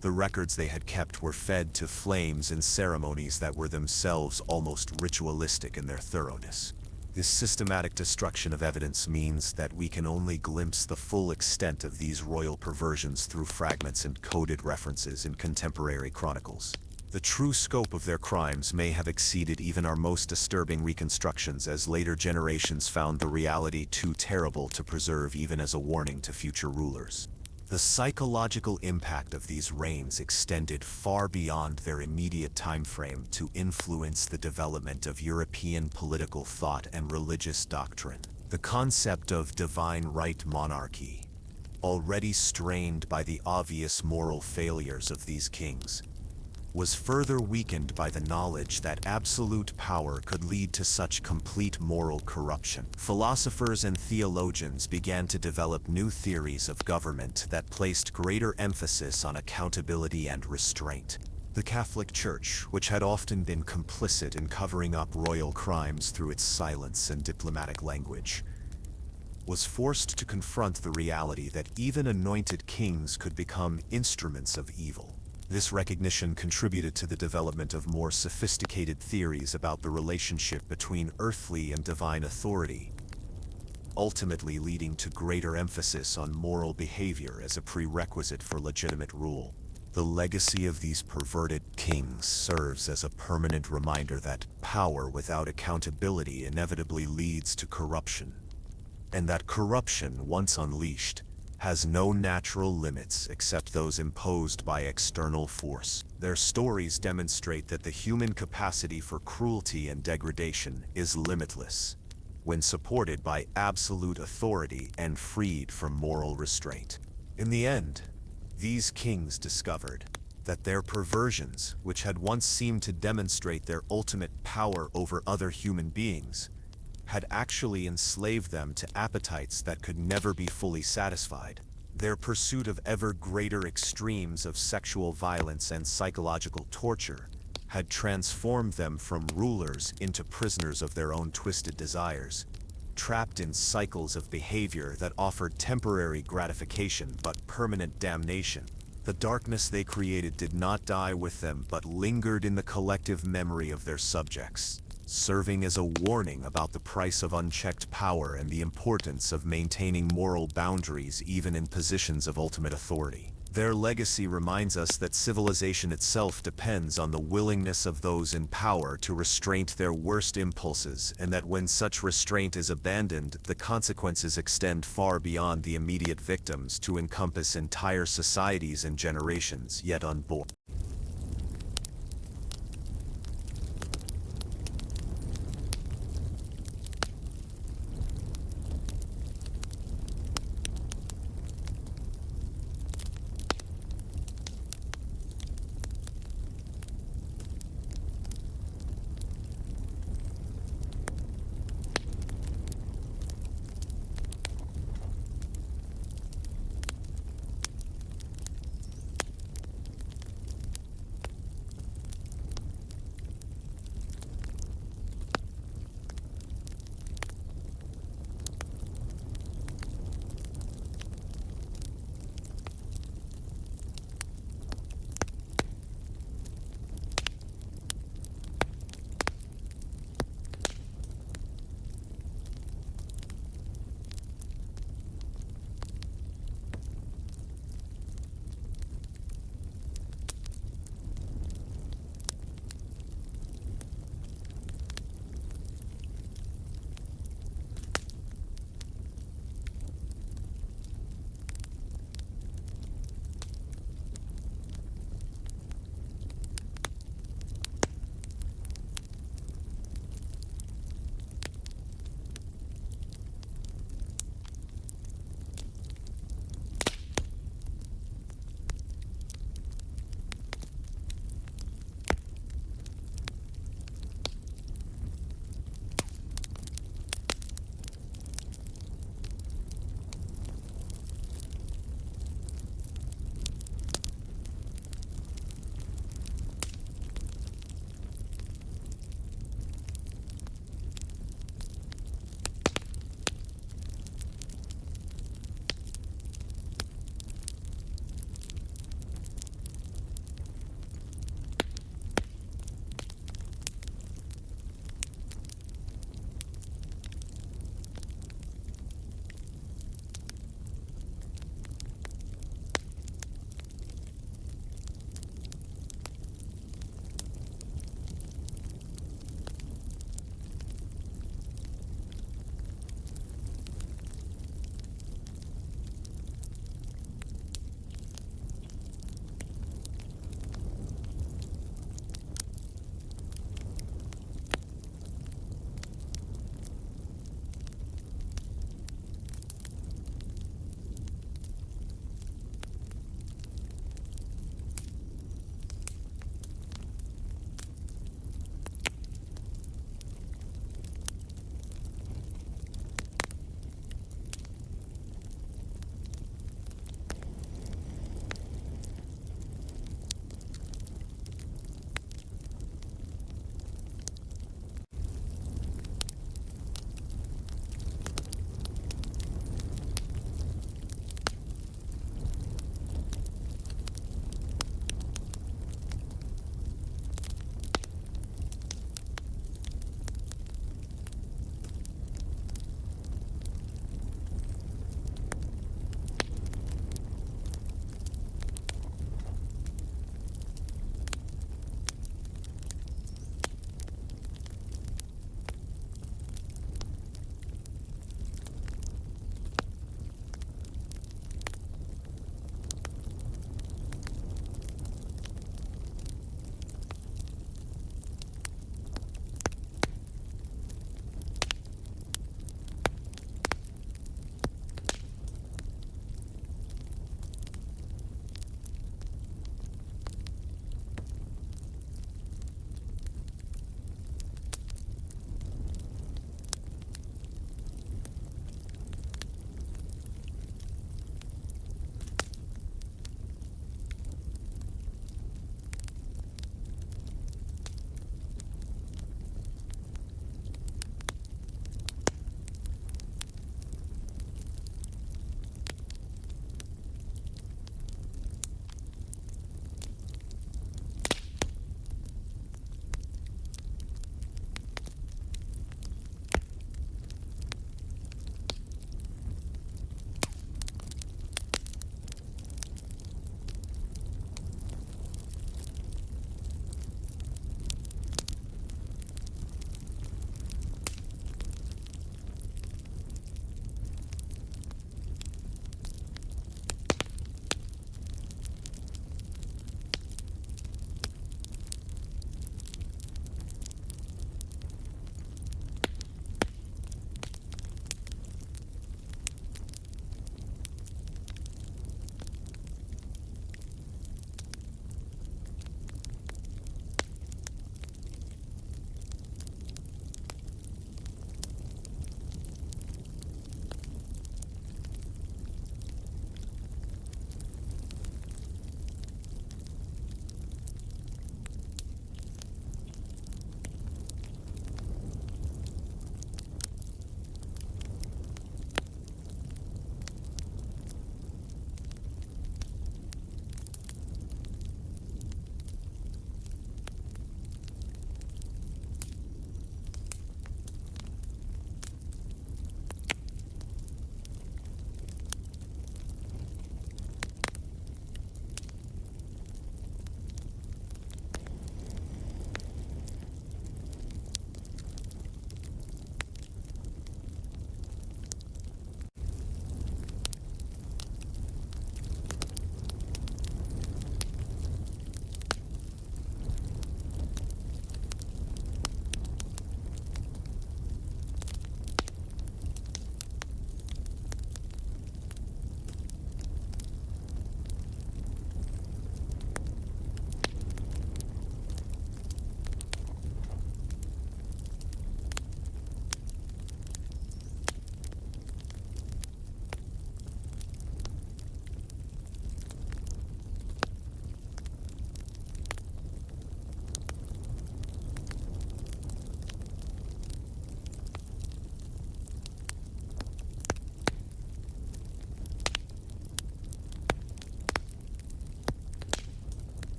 The records they had kept were fed to flames in ceremonies that were themselves almost ritualistic in their thoroughness. This systematic destruction of evidence means that we can only glimpse the full extent of these royal perversions through fragments and coded references in contemporary chronicles. The true scope of their crimes may have exceeded even our most disturbing reconstructions, as later generations found the reality too terrible to preserve even as a warning to future rulers. The psychological impact of these reigns extended far beyond their immediate time frame to influence the development of European political thought and religious doctrine. The concept of divine right monarchy, already strained by the obvious moral failures of these kings, was further weakened by the knowledge that absolute power could lead to such complete moral corruption. Philosophers and theologians began to develop new theories of government that placed greater emphasis on accountability and restraint. The Catholic Church, which had often been complicit in covering up royal crimes through its silence and diplomatic language, was forced to confront the reality that even anointed kings could become instruments of evil. This recognition contributed to the development of more sophisticated theories about the relationship between earthly and divine authority, ultimately leading to greater emphasis on moral behavior as a prerequisite for legitimate rule. The legacy of these perverted kings serves as a permanent reminder that power without accountability inevitably leads to corruption, and that corruption, once unleashed, has no natural limits except those imposed by external force. Their stories demonstrate that the human capacity for cruelty and degradation is limitless when supported by absolute authority and freed from moral restraint. In the end, these kings discovered that their perversions, which had once seemed to demonstrate their ultimate power over other human beings, had actually enslaved them to appetites that could never be fully satisfied. Their pursuit of ever greater extremes of sexual violence and psychological torture had transformed them from rulers into prisoners of their own twisted desires, trapped in cycles of behavior that offered temporary gratification but permanent damnation. The darkness they created did not die with them but lingered in the collective memory of their subjects, serving as a warning about the price of unchecked power and the importance of maintaining moral boundaries even in positions of ultimate authority. Their legacy reminds us that civilization itself depends on the willingness of those in power to restrain their worst impulses, and that when such restraint is abandoned, the consequences extend far beyond the immediate victims to encompass entire societies and generations yet unborn.